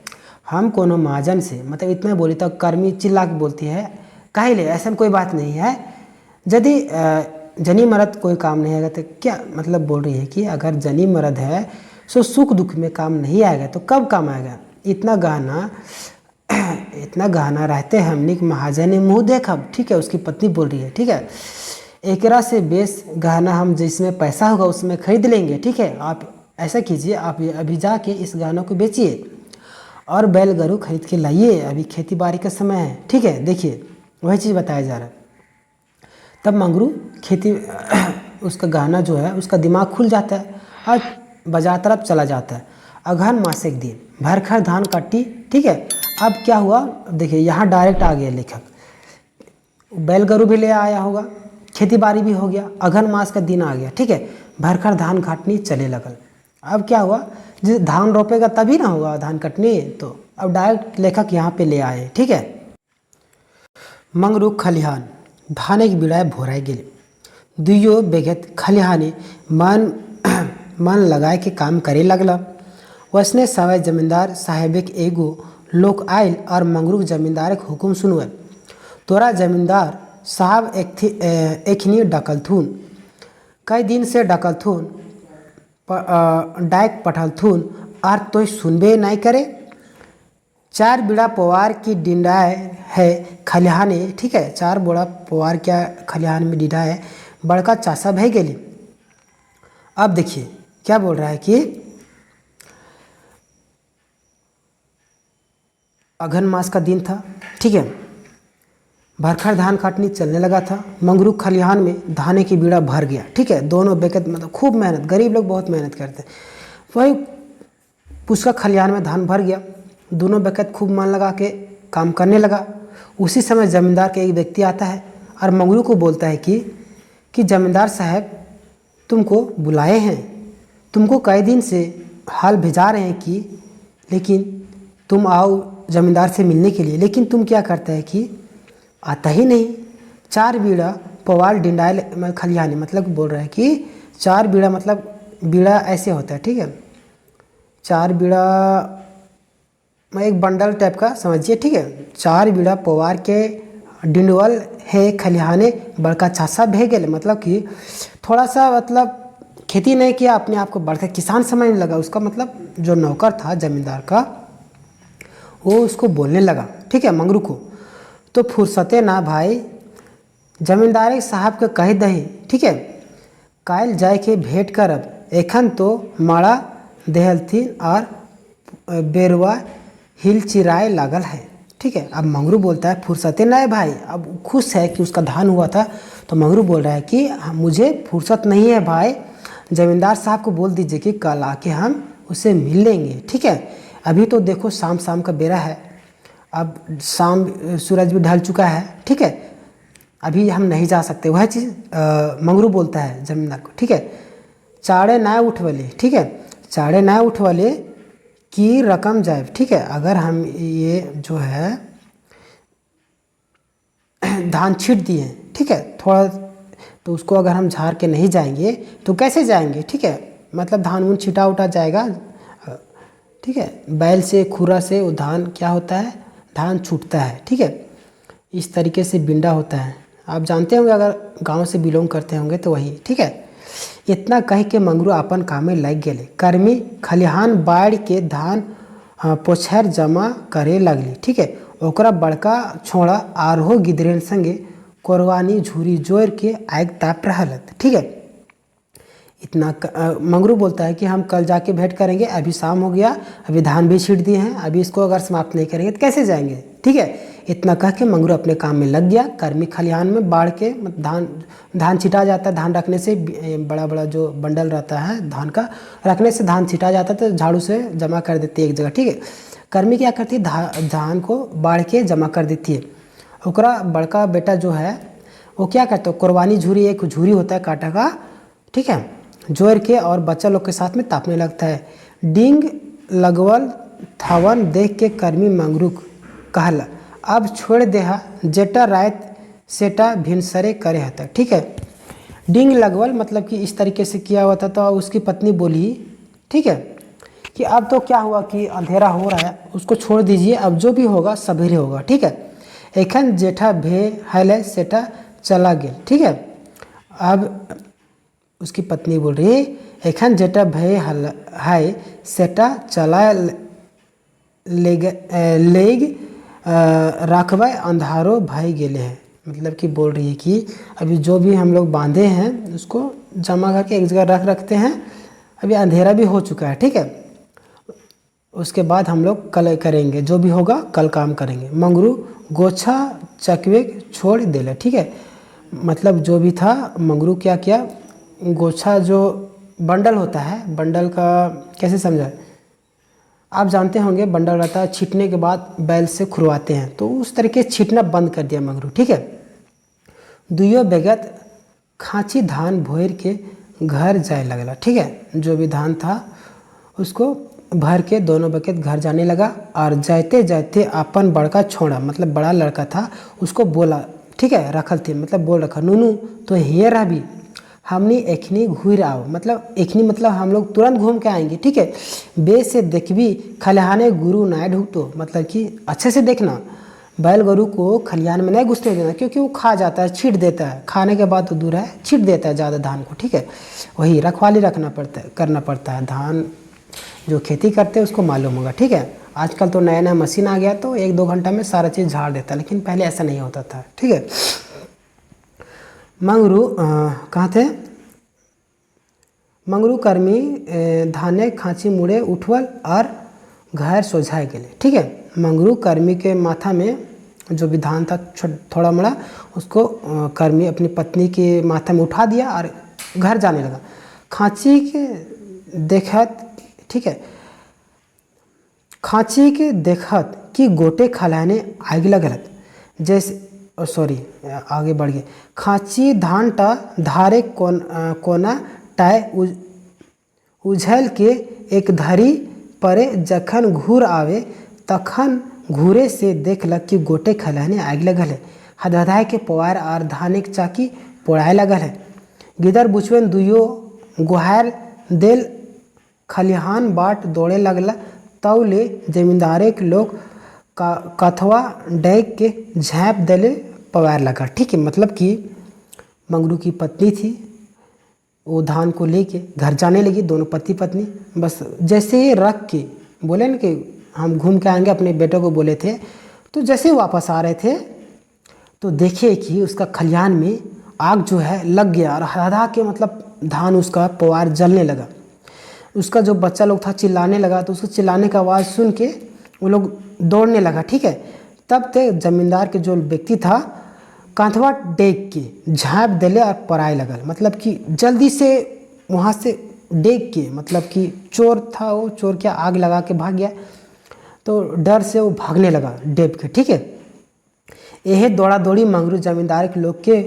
हम कोनो महाजन से मतलब इतना बोली तो कर्मी चिल्ला के बोलती है काहे ले, ऐसा कोई बात नहीं है। यदि जनी मर्द कोई काम नहीं आएगा तो क्या मतलब बोल रही है कि अगर जनी मर्द है सो सुख दुख में काम नहीं आएगा तो कब काम आएगा। इतना गहना रहते हैं हमने कि महाजन ने मुँह देखा। ठीक है, उसकी पत्नी बोल रही है। ठीक है, एकरा से बेस गहना हम जिसमें पैसा होगा उसमें खरीद लेंगे। ठीक है, आप ऐसा कीजिए, आप अभी जाके इस गहनों को बेचिए और बैल गरू खरीद के लाइए, अभी खेती बाड़ी का समय है। ठीक है, देखिए वही चीज़ बताया जा रहा है। तब मंगरू खेती उसका गहना जो है उसका दिमाग खुल जाता है और बाजार तरफ चला जाता है। अगहन मास एक दिन भरखर धान काटी। ठीक है, अब क्या हुआ देखिए, यहाँ डायरेक्ट आ गया लेखक, बैल गरू भी ले आया होगा, खेती बाड़ी भी हो गया, अगहन मास का दिन आ गया। ठीक है, भरखर धान काटनी चले लगल। अब क्या हुआ, जिस धान रोपेगा तभी ना होगा धान कटनी, तो अब डायरेक्ट लेखक यहाँ पे ले आए। ठीक है, मंगरू खलिहान धान एक बिड़ाए भोराए गेले, दुइयो बेगत खलिहाने मन लगाए के काम करे लगला। वसने सवाय जमींदार साहेब के एगो लोग आयल और मंगरू जमींदार के हुक्म सुनवे, तोरा जमींदार साहब एखनी डकलथुन, कई दिन से डकलथुन डायक पठलथुन और तो सुनबे नहीं करे। 4 बीड़ा पवार की डिंडाए है खलिहाने। ठीक है, 4 बोड़ा पवार क्या खलिहान में डिंडा है, बड़का चासा भय गेली। अब देखिए क्या बोल रहा है कि अगहन मास का दिन था। ठीक है, भरखर धान काटनी चलने लगा था। मंगरू खलिहान में धाने की बीड़ा भर गया। ठीक है, दोनों बेकत मतलब खूब मेहनत, गरीब लोग बहुत मेहनत करते हैं। वही उसका खलिहान में धान भर गया, दोनों बेकत खूब मन लगा के काम करने लगा। उसी समय जमींदार का एक व्यक्ति आता है और मंगरू को बोलता है कि जमींदार साहब तुमको बुलाए हैं, तुमको कई दिन से हाल भिजा रहे हैं कि लेकिन तुम आओ जमींदार से मिलने के लिए, लेकिन तुम क्या करता है कि आता ही नहीं। 4 बीड़ा पवाल डिंडायल खलिहानी मतलब बोल रहा है कि 4 बीड़ा मतलब बीड़ा ऐसे होता है। ठीक है, 4 बीड़ा एक बंडल टाइप का समझिए। ठीक है, 4 बीड़ा पवार के डिंडवल है खलिहाने, बड़का छासा भे गेल मतलब कि थोड़ा सा मतलब खेती नहीं किया, अपने आप को बड़का किसान समझने लगा। उसका मतलब जो नौकर था जमींदार का वो उसको बोलने लगा। ठीक है, मंगरू को तो फुर्सते ना भाई, जमींदार साहब के कह दही। ठीक है, कायल जाए के भेंट करब, एखन तो माड़ा देहलथिन और बेरवा हिल चिराए लागल है। ठीक है, अब मंगरू बोलता है फुर्सते ना है भाई, अब खुश है कि उसका धान हुआ था, तो मंगरू बोल रहा है कि मुझे फुर्सत नहीं है भाई, जमींदार साहब को बोल दीजिए कि कल आके हम उसे मिल लेंगे। ठीक है, अभी तो देखो शाम का बेरा है, अब शाम सूरज भी ढल चुका है। ठीक है, अभी हम नहीं जा सकते। वह चीज़ मंगरू बोलता है जमींदार को। ठीक है, चाड़े ना उठवले। ठीक है, चाड़े ना उठवले की रकम जाए। ठीक है, अगर हम ये जो है धान छीट दिए, ठीक है, थोड़ा तो उसको अगर हम झाड़ के नहीं जाएंगे तो कैसे जाएंगे। ठीक है, मतलब धान उन छिटा उठा जाएगा। ठीक है, बैल से खुरा से वो धान क्या होता है, धान छूटता है। ठीक है, इस तरीके से बिंडा होता है, आप जानते होंगे अगर गांव से बिलोंग करते होंगे तो वही। ठीक है, इतना कह के मंगरू अपन काम में लग गए। कर्मी खलिहान बाढ़ के धान पोछर जमा करे लगली। ठीक है, ओकरा बड़का छोड़ा आरहो गिदरेन संगे कोरवानी झूरी जोर के आग ताप रहलत। ठीक है, इतना मंगरू बोलता है कि हम कल जाके भेंट करेंगे, अभी शाम हो गया, अभी धान भी छीट दिए हैं, अभी इसको अगर समाप्त नहीं करेंगे तो कैसे जाएंगे। ठीक है, इतना कह के मंगरू अपने काम में लग गया। कर्मी खलिहान में बाढ़ के धान छिटा जाता है, धान रखने से बड़ा बड़ा जो बंडल रहता है धान का, रखने से धान छिटा जाता है तो झाड़ू से जमा कर देती है एक जगह। ठीक है, कर्मी क्या करती है, धान को बाढ़ के जमा कर देती है। ओकरा बड़का बेटा जो है वो क्या करता है, कुर्बानी झूरी, एक झूरी होता है कांटा का। ठीक है, जोर के और बच्चा लोग के साथ में तापने लगता है। डिंग लगवल थावन देख के कर्मी मंगरू कहला, अब छोड़ देहा जेटा रात सेटा भिनसरे करे हता। ठीक है, डिंग लगवल मतलब कि इस तरीके से किया हुआ था। तो उसकी पत्नी बोली, ठीक है, कि अब तो क्या हुआ कि अंधेरा हो रहा है, उसको छोड़ दीजिए, अब जो भी होगा सवेरे होगा। ठीक है, एखन जेठा भे हले सेटा चला गेल। ठीक है, अब उसकी पत्नी बोल रही है, एखन जेठा भे है सेटा चला लेग रखबै अंधारो भाई गेले हैं। मतलब कि बोल रही है कि अभी जो भी हम लोग बांधे हैं उसको जमा करके एक जगह रखते हैं, अभी अंधेरा भी हो चुका है। ठीक है, उसके बाद हम लोग कल करेंगे, जो भी होगा कल काम करेंगे। मंगरू गोछा चकवे छोड़ देले। ठीक है, मतलब जो भी था मंगरू क्या किया, गोछा जो बंडल होता है, बंडल का कैसे समझा, आप जानते होंगे बंडल रहता है, छीटने के बाद बैल से खुरवाते हैं, तो उस तरीके से छीटना बंद कर दिया मंगरू। ठीक है, दुइयो बेगत खाँची धान भोर के घर जाए लगला। ठीक है, जो भी धान था उसको भर के दोनों बकेट घर जाने लगा। और जाते जाते अपन बड़का छोड़ा, मतलब बड़ा लड़का था, उसको बोला, ठीक है, रखल थे, मतलब बोल रखा, नूनू तो हियर अभी हमनी एखनी घूर आओ, मतलब एखनी मतलब हम लोग तुरंत घूम के आएंगे। ठीक है, बे से देखबी खलिहाने गुरु नाय ढूंढतो, मतलब कि अच्छे से देखना, बैल गोरू को खलिहान में नहीं घुसने देना, क्योंकि वो खा जाता है, छीट देता है, खाने के बाद तो दूर है, छीट देता है ज़्यादा धान को। ठीक है, वही रखवाली रखना पड़ता है, करना पड़ता है। धान जो खेती करते हैं उसको मालूम होगा। ठीक है, आजकल तो नया नया मशीन आ गया, तो 1-2 घंटा में सारा चीज़ झाड़ देता है, लेकिन पहले ऐसा नहीं होता था। ठीक है, मंगरू कहाँ थे, मंगरू कर्मी धाने खाँची मुड़े उठवल और घर सोझाए गए। ठीक है, मंगरू कर्मी के माथा में जो भी धान था थोड़ा मोड़ा, उसको कर्मी अपनी पत्नी के माथा में उठा दिया और घर जाने लगा। खाँची के देखत, ठीक है, खाँची के देखत कि गोटे खलाने आग लगलत, जैसे सॉरी आगे बढ़ गए, खाँची धान टा धारे कोना टाय उझल के एक धरी परे, जखन घूर आवे तखन घूरे से देखलक कि गोटे खलाने आग लगल है, हदहदाय के पवार और धाने के चाकी पोड़ाए लगल है। गिदर बुचवेन दुइयो गुहार देल खलिहान बाट दौड़े लगला, तौले जमींदारे के लोग कथवा डैक के झाँप देले पवार लगा। ठीक है, मतलब कि मंगरू की पत्नी थी, वो धान को लेके घर जाने लगी, दोनों पति पत्नी। बस जैसे ही रख के बोले ना कि हम घूम के आएंगे, अपने बेटे को बोले थे, तो जैसे वापस आ रहे थे तो देखे कि उसका खलिहान में आग जो है लग गया, और हदा के मतलब धान उसका पवार जलने लगा। उसका जो बच्चा लोग था चिल्लाने लगा, तो उसको चिल्लाने का आवाज़ सुन के वो लोग दौड़ने लगा। ठीक है, तब तक जमींदार के जो व्यक्ति था कांथवा डेग के झाँप देले और पराए लगल, मतलब कि जल्दी से वहाँ से डेग के, मतलब कि चोर था, वो चोर क्या आग लगा के भाग गया, तो डर से वो भागने लगा डेब के। ठीक है, यह दौड़ा दौड़ी मंगरू जमींदार के लोग के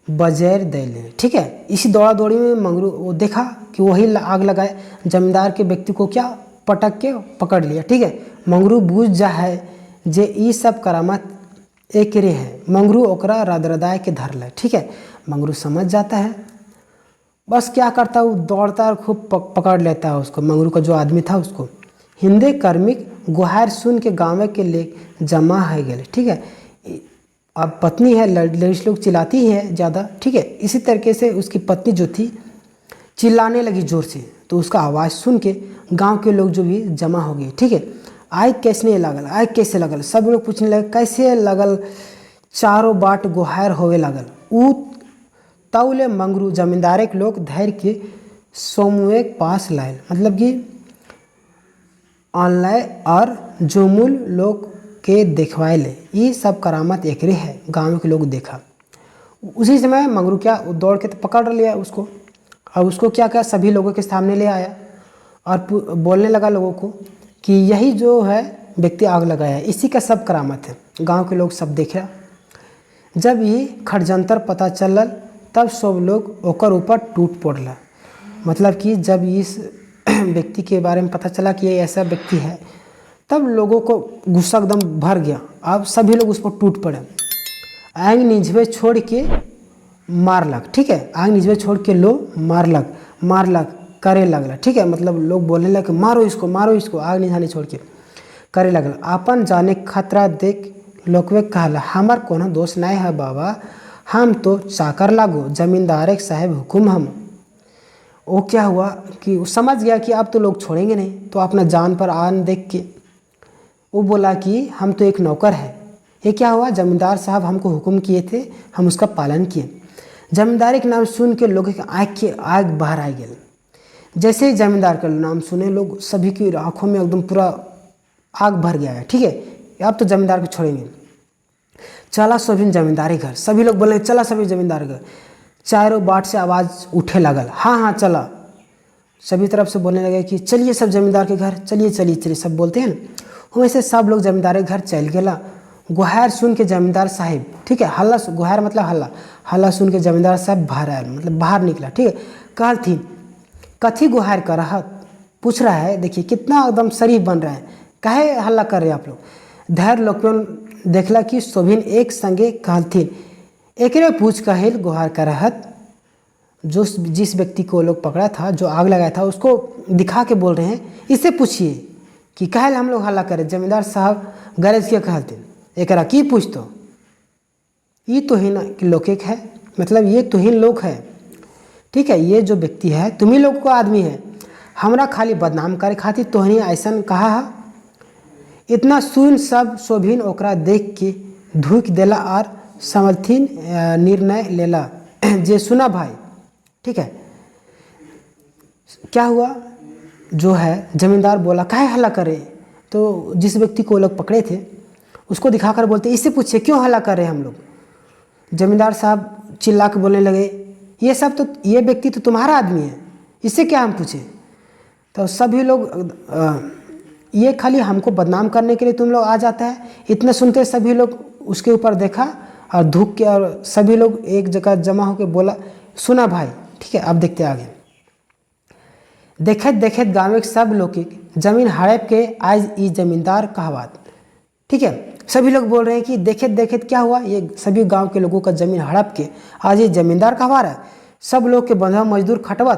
बजैर देले। ठीक है, इसी दौड़ा दौड़ी में मंगरू वो देखा कि वही आग लगाए, जमींदार के व्यक्ति को क्या पटक के पकड़ लिया। ठीक है, मंगरू बूझ जा है जे ई सब करामत एक रे है, मंगरू ओकरा रदरदाय के धर ले। ठीक है, मंगरू समझ जाता है, बस क्या करता है वो दौड़ता है, खूब पकड़ लेता है उसको, मंगरू का जो आदमी था उसको। हिंदे कर्मिक गुहार सुन के गाँव के ले जमा है गए। ठीक है, अब पत्नी है, लेडीज लोग चिल्लाती है ज़्यादा। ठीक है, इसी तरीके से उसकी पत्नी जो थी चिल्लाने लगी ज़ोर से, तो उसका आवाज़ सुन के गांव के लोग जो भी जमा हो गए। ठीक है, आग कैसे लगल, आग कैसे लगल, सब लोग पूछने लगे कैसे लगल, चारों बाट गुहार होवे लगल। ऊ तौले मंगरू जमींदारे के लोग धैर्य के सोमुए के पास लाए, मतलब कि ऑनलाइन और जोमुल लोग के देखवाए ले, ये सब करामत एकरे है, गांव के लोग देखा। उसी समय मंगरू क्या दौड़ के तो पकड़ लिया उसको, अब उसको क्या क्या सभी लोगों के सामने ले आया और बोलने लगा लोगों को कि यही जो है व्यक्ति आग लगाया है, इसी का सब करामत है, गांव के लोग सब देखा। जब ये खड़जंतर पता चलल तब सब लोग ओकर ऊपर टूट पड़ला, मतलब कि जब इस व्यक्ति के बारे में पता चला कि ये ऐसा व्यक्ति है, तब लोगों को गुस्सा एकदम भर गया, अब सभी लोग उस पर टूट पड़े। आंग निझबे छोड़ के मारलक, ठीक है, आंग निझबे छोड़ के लो मारलक करे लगल, ठीक है, मतलब लोग बोलने लगे मारो इसको, आग निझाने छोड़ के करे लगल। अपन जाने खतरा देख लोकवे कहला, हमार कोनो दोष नहीं है बाबा, हम तो चाकर लागो, जमींदार एक साहब हुकुम हम। वो क्या हुआ कि वो समझ गया कि अब तो लोग छोड़ेंगे नहीं, तो अपना जान पर आन देख के वो बोला कि हम तो एक नौकर है। ये क्या हुआ, जमींदार साहब हमको हुक्म किए थे, हम उसका पालन किए। जमींदारी के नाम सुन के लोगों के आग बाहर आ गए। जैसे ही जमींदार का नाम सुने लोग सभी की आंखों में एकदम पूरा आग भर गया है, ठीक है, अब तो जमींदार को छोड़ेंगे। चला सभी जमींदारी घर, सभी लोग बोले चला सभी जमींदार घर। चारों बाट से आवाज़ उठे लगल, हाँ चला, सभी तरफ से बोलने लगे कि चलिए सब जमींदार के घर, चलिए सब बोलते हैं ना। वैसे सब लोग जमींदार के घर चल गया। गुहार सुन के जमींदार साहिब, ठीक है, हल्ला, गुहार मतलब हल्ला सुन के जमींदार साहब बाहर आया, मतलब बाहर निकला, ठीक है। कहलथिन कथी गुहार कर रहा, पूछ रहा है, देखिए कितना एकदम शरीफ बन रहा है, काहे हल्ला कर रहे आप लोग। धैर्य लोग देखला कि सोभिन एक संगे कहलथिन एकरे पूछ कहिल गुहार कर रहत। जो जिस व्यक्ति को लोग पकड़ा था, जो आग लगाया था, उसको दिखा के बोल रहे हैं, इससे पूछिए कि काहे हम लोग हल्ला करें। जमींदार साहब गरज के कहलथिन एकरा की पूछ, तो ये तो ही लोग है, मतलब ये तो ही लोग है, ठीक है, ये जो व्यक्ति है तुम्ही लोग को आदमी है, हमरा खाली बदनाम करे खातिर तोहनी ऐसा कहा है। इतना सुन सब सोभिन ओकरा देख के धुक देला और समझथिन निर्णय लेला जे सुना भाई, ठीक है। क्या हुआ, जो है जमींदार बोला काहे हल्ला करे, तो जिस व्यक्ति को लोग पकड़े थे उसको दिखाकर बोलते इससे पूछे क्यों हल्ला कर रहे हैं हम लोग। जमींदार साहब चिल्ला के बोलने लगे ये व्यक्ति तो तुम्हारा आदमी है, इससे क्या हम पूछे। तो सभी लोग ये खाली हमको बदनाम करने के लिए तुम लोग आ जाता है। इतने सुनते सभी लोग उसके ऊपर देखा और धूप के, और सभी लोग एक जगह जमा होकर बोला सुना भाई, ठीक है। अब देखते आगे। देखत गाँव के सब लोग की जमीन हड़प के आज ई जमींदार कहवात, ठीक है। सभी लोग बोल रहे हैं कि देखत क्या हुआ, ये सभी गांव के लोगों का जमीन हड़प के आज ये जमींदार कहवा रहा है। सब लोग के बंधुआ मजदूर खटवत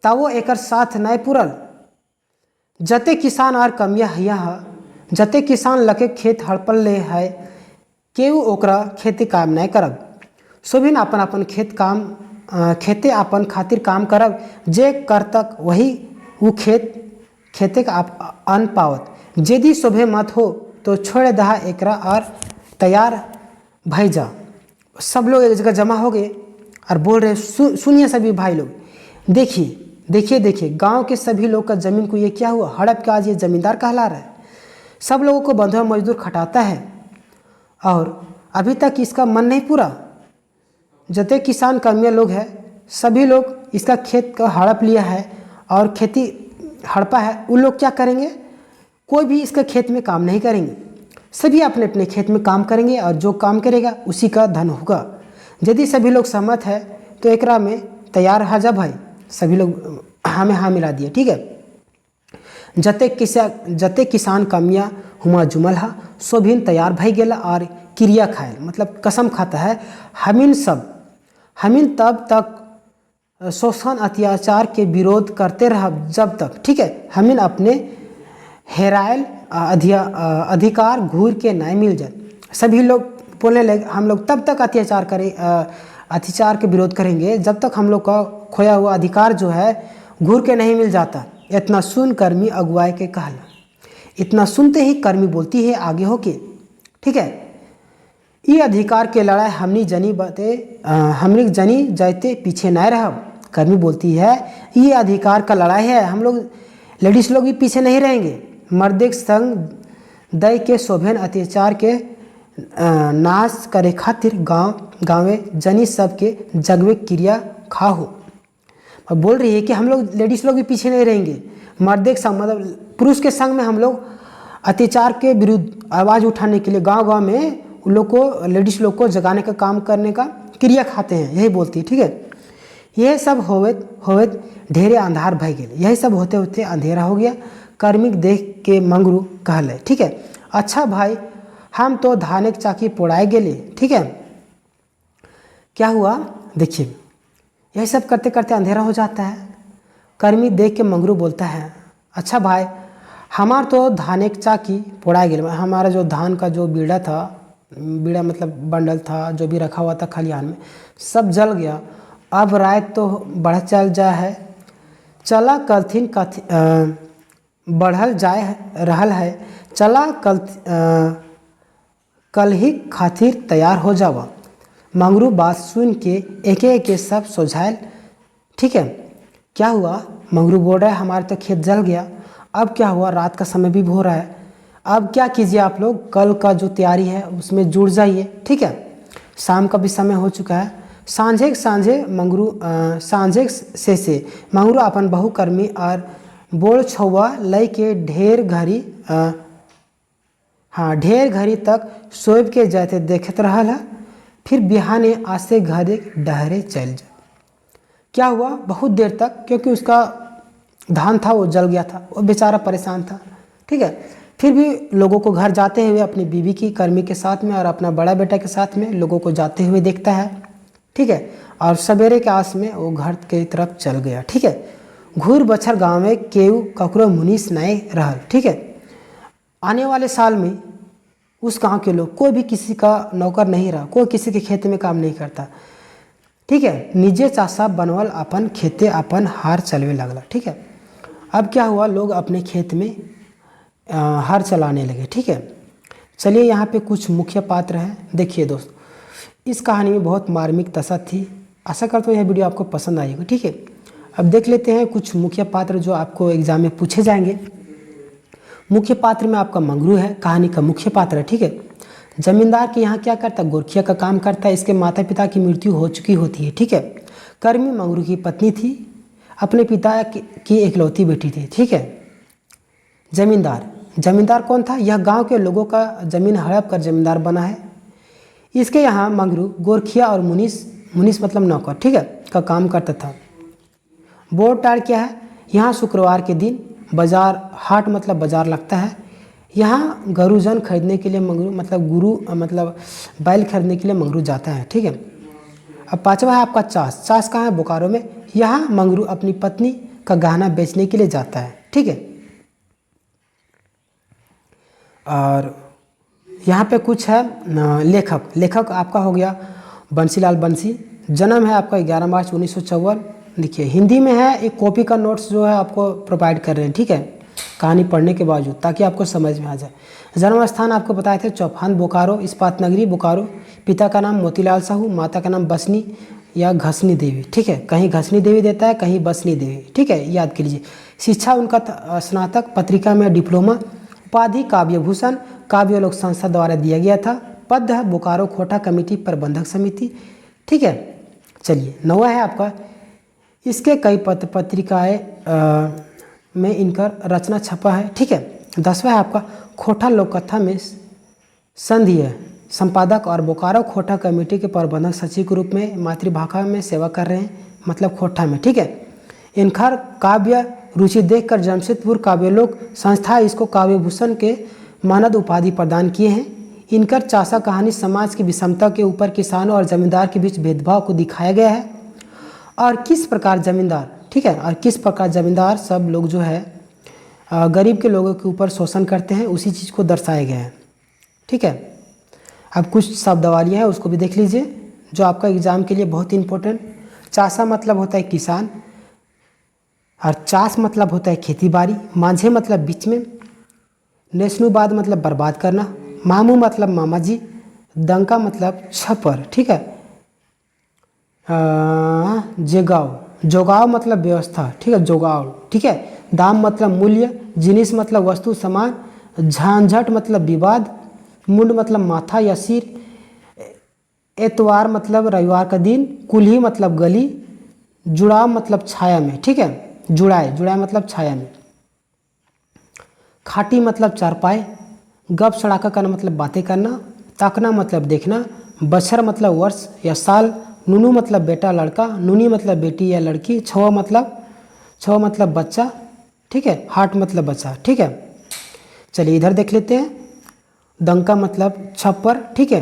तावो एकर साथ नहीं पुरल। जते किसान और कमिया हिया है, जते किसान लके खेत हड़पल ले है, केहू ओकरा खेती काम नहीं करब। सोभिन अपन खेते अपन खातिर काम करब, जे करतक वही वो खेते का अन्न पावत। यदि शोभे मत हो तो छोड़ दहा एकरा और तैयार भाई जा। सब लोग एक जगह जमा हो गए और बोल रहे सुनिए सभी भाई लोग, देखिए गांव के सभी लोग का जमीन को ये क्या हुआ, हड़प के आज ये जमींदार कहला रहा है। सब लोगों को बंधुआ मजदूर खटाता है और अभी तक इसका मन नहीं पूरा। जते किसान कमिया लोग हैं सभी लोग इसका खेत का हड़प लिया है और खेती हड़पा है। उन लोग क्या करेंगे, कोई भी इसका खेत में काम नहीं करेंगे, सभी अपने अपने खेत में काम करेंगे और जो काम करेगा उसी का धन होगा। यदि सभी लोग सहमत है तो एकरा में तैयार है जा भाई। सभी लोग हमें हाँ मिला दिए, ठीक है। जते किसान कमिया हुआ जुमल हा सोभिन तैयार भई गेला और क्रिया खाए, मतलब कसम खाता है हमीन तब तक शोषण अत्याचार के विरोध करते रह जब तक, ठीक है, हमीन अपने हेरायल अधिकार घूर के नहीं मिल जाए। सभी लोग बोलने लगे हम लोग तब तक अत्याचार के विरोध करेंगे जब तक हम लोग का खोया हुआ अधिकार जो है घूर के नहीं मिल जाता। इतना सुन कर्मी अगुवाई के कहला, इतना सुनते ही कर्मी बोलती है आगे होके, ठीक है, ये अधिकार के लड़ाई हमनी जनी जाते पीछे नहीं रह। कर्मी बोलती है ये अधिकार का लड़ाई है, हम लोग लेडीज लोग भी पीछे नहीं रहेंगे। मर्दे संग दई के शोभन अत्याचार के नाश करे खातिर गाँवे जनी सब के जगवे क्रिया खाहो। और बोल रही है कि हम लोग लेडीज़ लोग भी पीछे नहीं रहेंगे। मर्दे के संग मतलब पुरुष के संग में हम लोग अत्याचार के विरुद्ध आवाज़ उठाने के लिए गांव में उन लोग को लेडीज़ लोग को जगाने का काम करने का क्रिया खाते हैं, यही बोलती है, ठीक है। यह सब होवत ढेरे अंधार भय गए, यही सब होते होते अंधेरा हो गया। कर्मिक देख के मंगरू कहले, ठीक है, अच्छा भाई हम तो धानेक चाकी पोड़ाए गेले। ठीक है, क्या हुआ देखिए, यही सब करते करते अंधेरा हो जाता है। कर्मी देख के मंगरू बोलता है, अच्छा भाई, हमार तो धानेक चाकी पोड़ाए गेल, हमारा जो धान का जो बीड़ा था, बीड़ा मतलब बंडल था जो भी रखा हुआ था खलिहान में, सब जल गया। अब रात तो बढ़ चल जा है, चला कलथिन कथि बढ़ल जाए रहल है, चला कल ही खातिर तैयार हो जावा। मंगरू बात सुन के एक एक सब सोझायल। ठीक है, क्या हुआ, मंगरू बोल रहा है हमारे तो खेत जल गया, अब क्या हुआ, रात का समय भी हो रहा है, अब क्या कीजिए आप लोग, कल का जो तैयारी है उसमें जुड़ जाइए। ठीक है, शाम का भी समय हो चुका है। सांझे मंगरू अपन बहुकर्मी और बोल छौआ लय के ढेर घड़ी तक सोब के जाते देखत रहल है। फिर बिहाने आसे घरे डहरे चल जा। क्या हुआ, बहुत देर तक, क्योंकि उसका धान था वो जल गया था, वो बेचारा परेशान था। ठीक है, फिर भी लोगों को घर जाते हुए अपनी बीवी की कर्मी के साथ में और अपना बड़ा बेटा के साथ में लोगों को जाते हुए देखता है। ठीक है, और सवेरे के आस में वो घर के तरफ चल गया। ठीक है, घूर बछर गाँव में केहू ककरो मुनीस नए रहल। ठीक है, आने वाले साल में उस गांव के लोग कोई भी किसी का नौकर नहीं रहा, कोई किसी के खेत में काम नहीं करता। ठीक है, निजे चासा बनवल अपन खेते अपन हार चलवे लगला। ठीक है, अब क्या हुआ, लोग अपने खेत में हार चलाने लगे। ठीक है, चलिए यहाँ पे कुछ मुख्य पात्र हैं। देखिए दोस्त, इस कहानी में बहुत मार्मिक दशा थी। आशा करता हूँ यह वीडियो आपको पसंद आएगी। ठीक है, अब देख लेते हैं कुछ मुख्य पात्र जो आपको एग्जाम में पूछे जाएंगे। मुख्य पात्र में आपका मंगरू है, कहानी का मुख्य पात्र है। ठीक है, जमींदार के यहाँ क्या करता है, गोरखिया का काम करता है। इसके माता पिता की मृत्यु हो चुकी होती है। ठीक है, कर्मी मंगरू की पत्नी थी, अपने पिता की इकलौती बेटी थी। ठीक है, जमींदार कौन था, यह गांव के लोगों का जमीन हड़प कर जमींदार बना है। इसके यहाँ मंगरू गोरखिया और मुनीस मतलब नौकर, ठीक है, का काम करता था। बोर टार क्या है, यहाँ शुक्रवार के दिन बाजार, हाट मतलब बाजार लगता है। यहाँ गरुजन खरीदने के लिए मंगरू मतलब बैल खरीदने के लिए मंगरू जाता है। ठीक है, अब पांचवा है आपका चास कहाँ है, बोकारो में। यहाँ मंगरू अपनी पत्नी का गहना बेचने के लिए जाता है। ठीक है, और यहाँ पे कुछ है लेखक आपका हो गया बंसीलाल बंसी। जन्म है आपका 11 मार्च 1954। देखिए हिंदी में है, एक कॉपी का नोट्स जो है आपको प्रोवाइड कर रहे हैं। ठीक है, कहानी पढ़ने के बावजूद, ताकि आपको समझ में आ जाए। जन्म स्थान आपको बताए थे चौफान बोकारो, इस्पात नगरी बोकारो। पिता का नाम मोतीलाल साहू, माता का नाम बसनी या घसनी देवी। ठीक है, कहीं घसनी देवी देता है, कहीं बसनी देवी। ठीक है, याद कर लीजिए। शिक्षा उनका स्नातक, पत्रिका में डिप्लोमा। उपाधि काव्यभूषण, काव्यलोक संस्था द्वारा दिया गया था। पद है बोकारो खोटा कमेटी प्रबंधक समिति। ठीक है, चलिए नौवा है आपका, इसके कई पत्र पत्रिकाएँ में इनका रचना छपा है। ठीक है, 10वां है आपका खोटा लोककथा में संधीय संपादक और बोकारो खोटा कमेटी के प्रबंधक सचिव के रूप में मातृभाषा में सेवा कर रहे हैं, मतलब खोटा में। ठीक है, इनकार काव्य रुचि देखकर जमशेदपुर काव्यलोक संस्था इसको काव्यभूषण के मानद उपाधि प्रदान किए हैं। इनकर चासा कहानी समाज की विषमता के ऊपर किसानों और जमींदार के बीच भेदभाव को दिखाया गया है, और किस प्रकार जमींदार, ठीक है, और किस प्रकार जमींदार सब लोग जो है गरीब के लोगों के ऊपर शोषण करते हैं, उसी चीज़ को दर्शाया गया है। ठीक है, अब कुछ शब्दावलियाँ हैं, उसको भी देख लीजिए जो आपका एग्जाम के लिए बहुत इंपॉर्टेंट। चासा मतलब होता है किसान, और चास मतलब होता है खेती बाड़ी। माझे मतलब बीच में। नेशनुबाद मतलब बर्बाद करना। मामू मतलब मामा जी। दंका मतलब छपर। ठीक है, जोगाव मतलब व्यवस्था। ठीक है, जोगाव। ठीक है, दाम मतलब मूल्य। जिनिस मतलब वस्तु सामान। झांझट मतलब विवाद। मुंड मतलब माथा या सिर। एतवार मतलब रविवार का दिन। कुल्ही मतलब गली। जुड़ाव मतलब छाया में। ठीक है, जुड़ाए मतलब छाया में। खाटी मतलब चारपाई। गप सड़ाका करना मतलब बातें करना। ताकना मतलब देखना। बछर मतलब वर्ष या साल। नुनू मतलब बेटा लड़का। नूनी मतलब बेटी या लड़की। छवा मतलब बच्चा। ठीक है, हाट मतलब बच्चा। ठीक है, चलिए इधर देख लेते हैं। दंका मतलब छप्पर, ठीक है।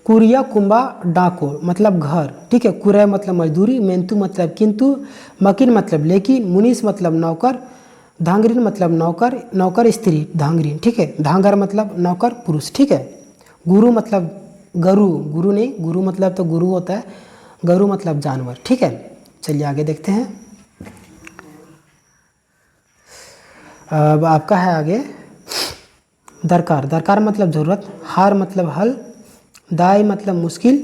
कुरिया कुंबा डाको मतलब घर, ठीक है। कुरय मतलब मजदूरी, मेंतु मतलब किंतु, मकिन मतलब लेकिन, मुनीस मतलब नौकर, धांगरीन मतलब नौकर, नौकर स्त्री धांगरीन, ठीक है। धांगर मतलब नौकर पुरुष, ठीक है। गुरु मतलब गरु, गुरु नहीं, गुरु मतलब तो गुरु होता है, गरु मतलब जानवर, ठीक है। चलिए आगे देखते हैं। अब आपका है आगे दरकार। दरकार मतलब ज़रूरत, हार मतलब हल, दाई मतलब मुश्किल,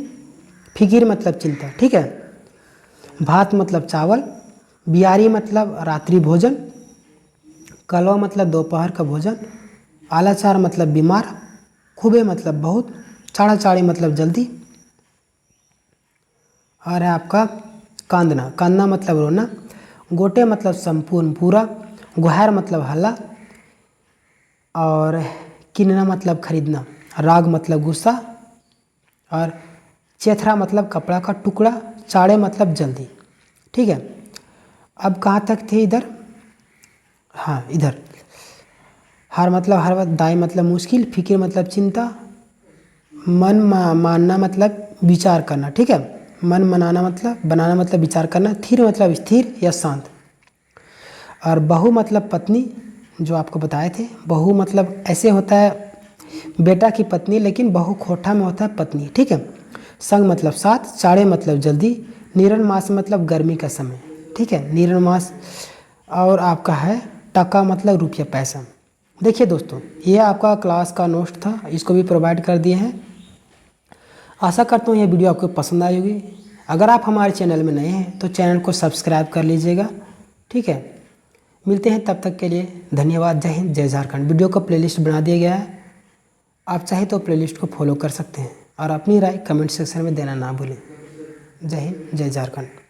फिकिर मतलब चिंता, ठीक है। भात मतलब चावल, बियारी मतलब रात्रि भोजन, कलवा मतलब दोपहर का भोजन, आलाचार मतलब बीमार, खूबे मतलब बहुत, चाड़ा चाड़ी मतलब जल्दी। और है आपका कांदना। कांदना मतलब रोना, गोटे मतलब संपूर्ण पूरा, गुहार मतलब हल्ला, और किनना मतलब खरीदना, राग मतलब गुस्सा, और चेथरा मतलब कपड़ा का टुकड़ा, चाड़े मतलब जल्दी, ठीक है। अब कहाँ तक थे इधर, हाँ इधर। हार मतलब हर वक्त, दाई मतलब मुश्किल, फिक्र मतलब चिंता, मानना मतलब विचार करना, ठीक है। मन मनाना मतलब बनाना मतलब विचार करना, थीर मतलब स्थिर या शांत। और बहू मतलब पत्नी, जो आपको बताए थे। बहू मतलब ऐसे होता है बेटा की पत्नी, लेकिन बहू खोटा में होता है पत्नी, ठीक है। संग मतलब साथ, चाड़े मतलब जल्दी, नीरण मास मतलब गर्मी का समय, ठीक है। नीरण मास। और आपका है टका मतलब रुपया पैसा। देखिए दोस्तों, ये आपका क्लास का नोट था, इसको भी प्रोवाइड कर दिए हैं। आशा करता हूँ ये वीडियो आपको पसंद आई होगी। अगर आप हमारे चैनल में नए हैं तो चैनल को सब्सक्राइब कर लीजिएगा, ठीक है। मिलते हैं, तब तक के लिए धन्यवाद। जय हिंद, जय झारखंड। वीडियो का प्लेलिस्ट बना दिया गया है, आप चाहे तो प्लेलिस्ट को फॉलो कर सकते हैं, और अपनी राय कमेंट सेक्शन में देना ना भूलें। जय हिंद, जय झारखंड।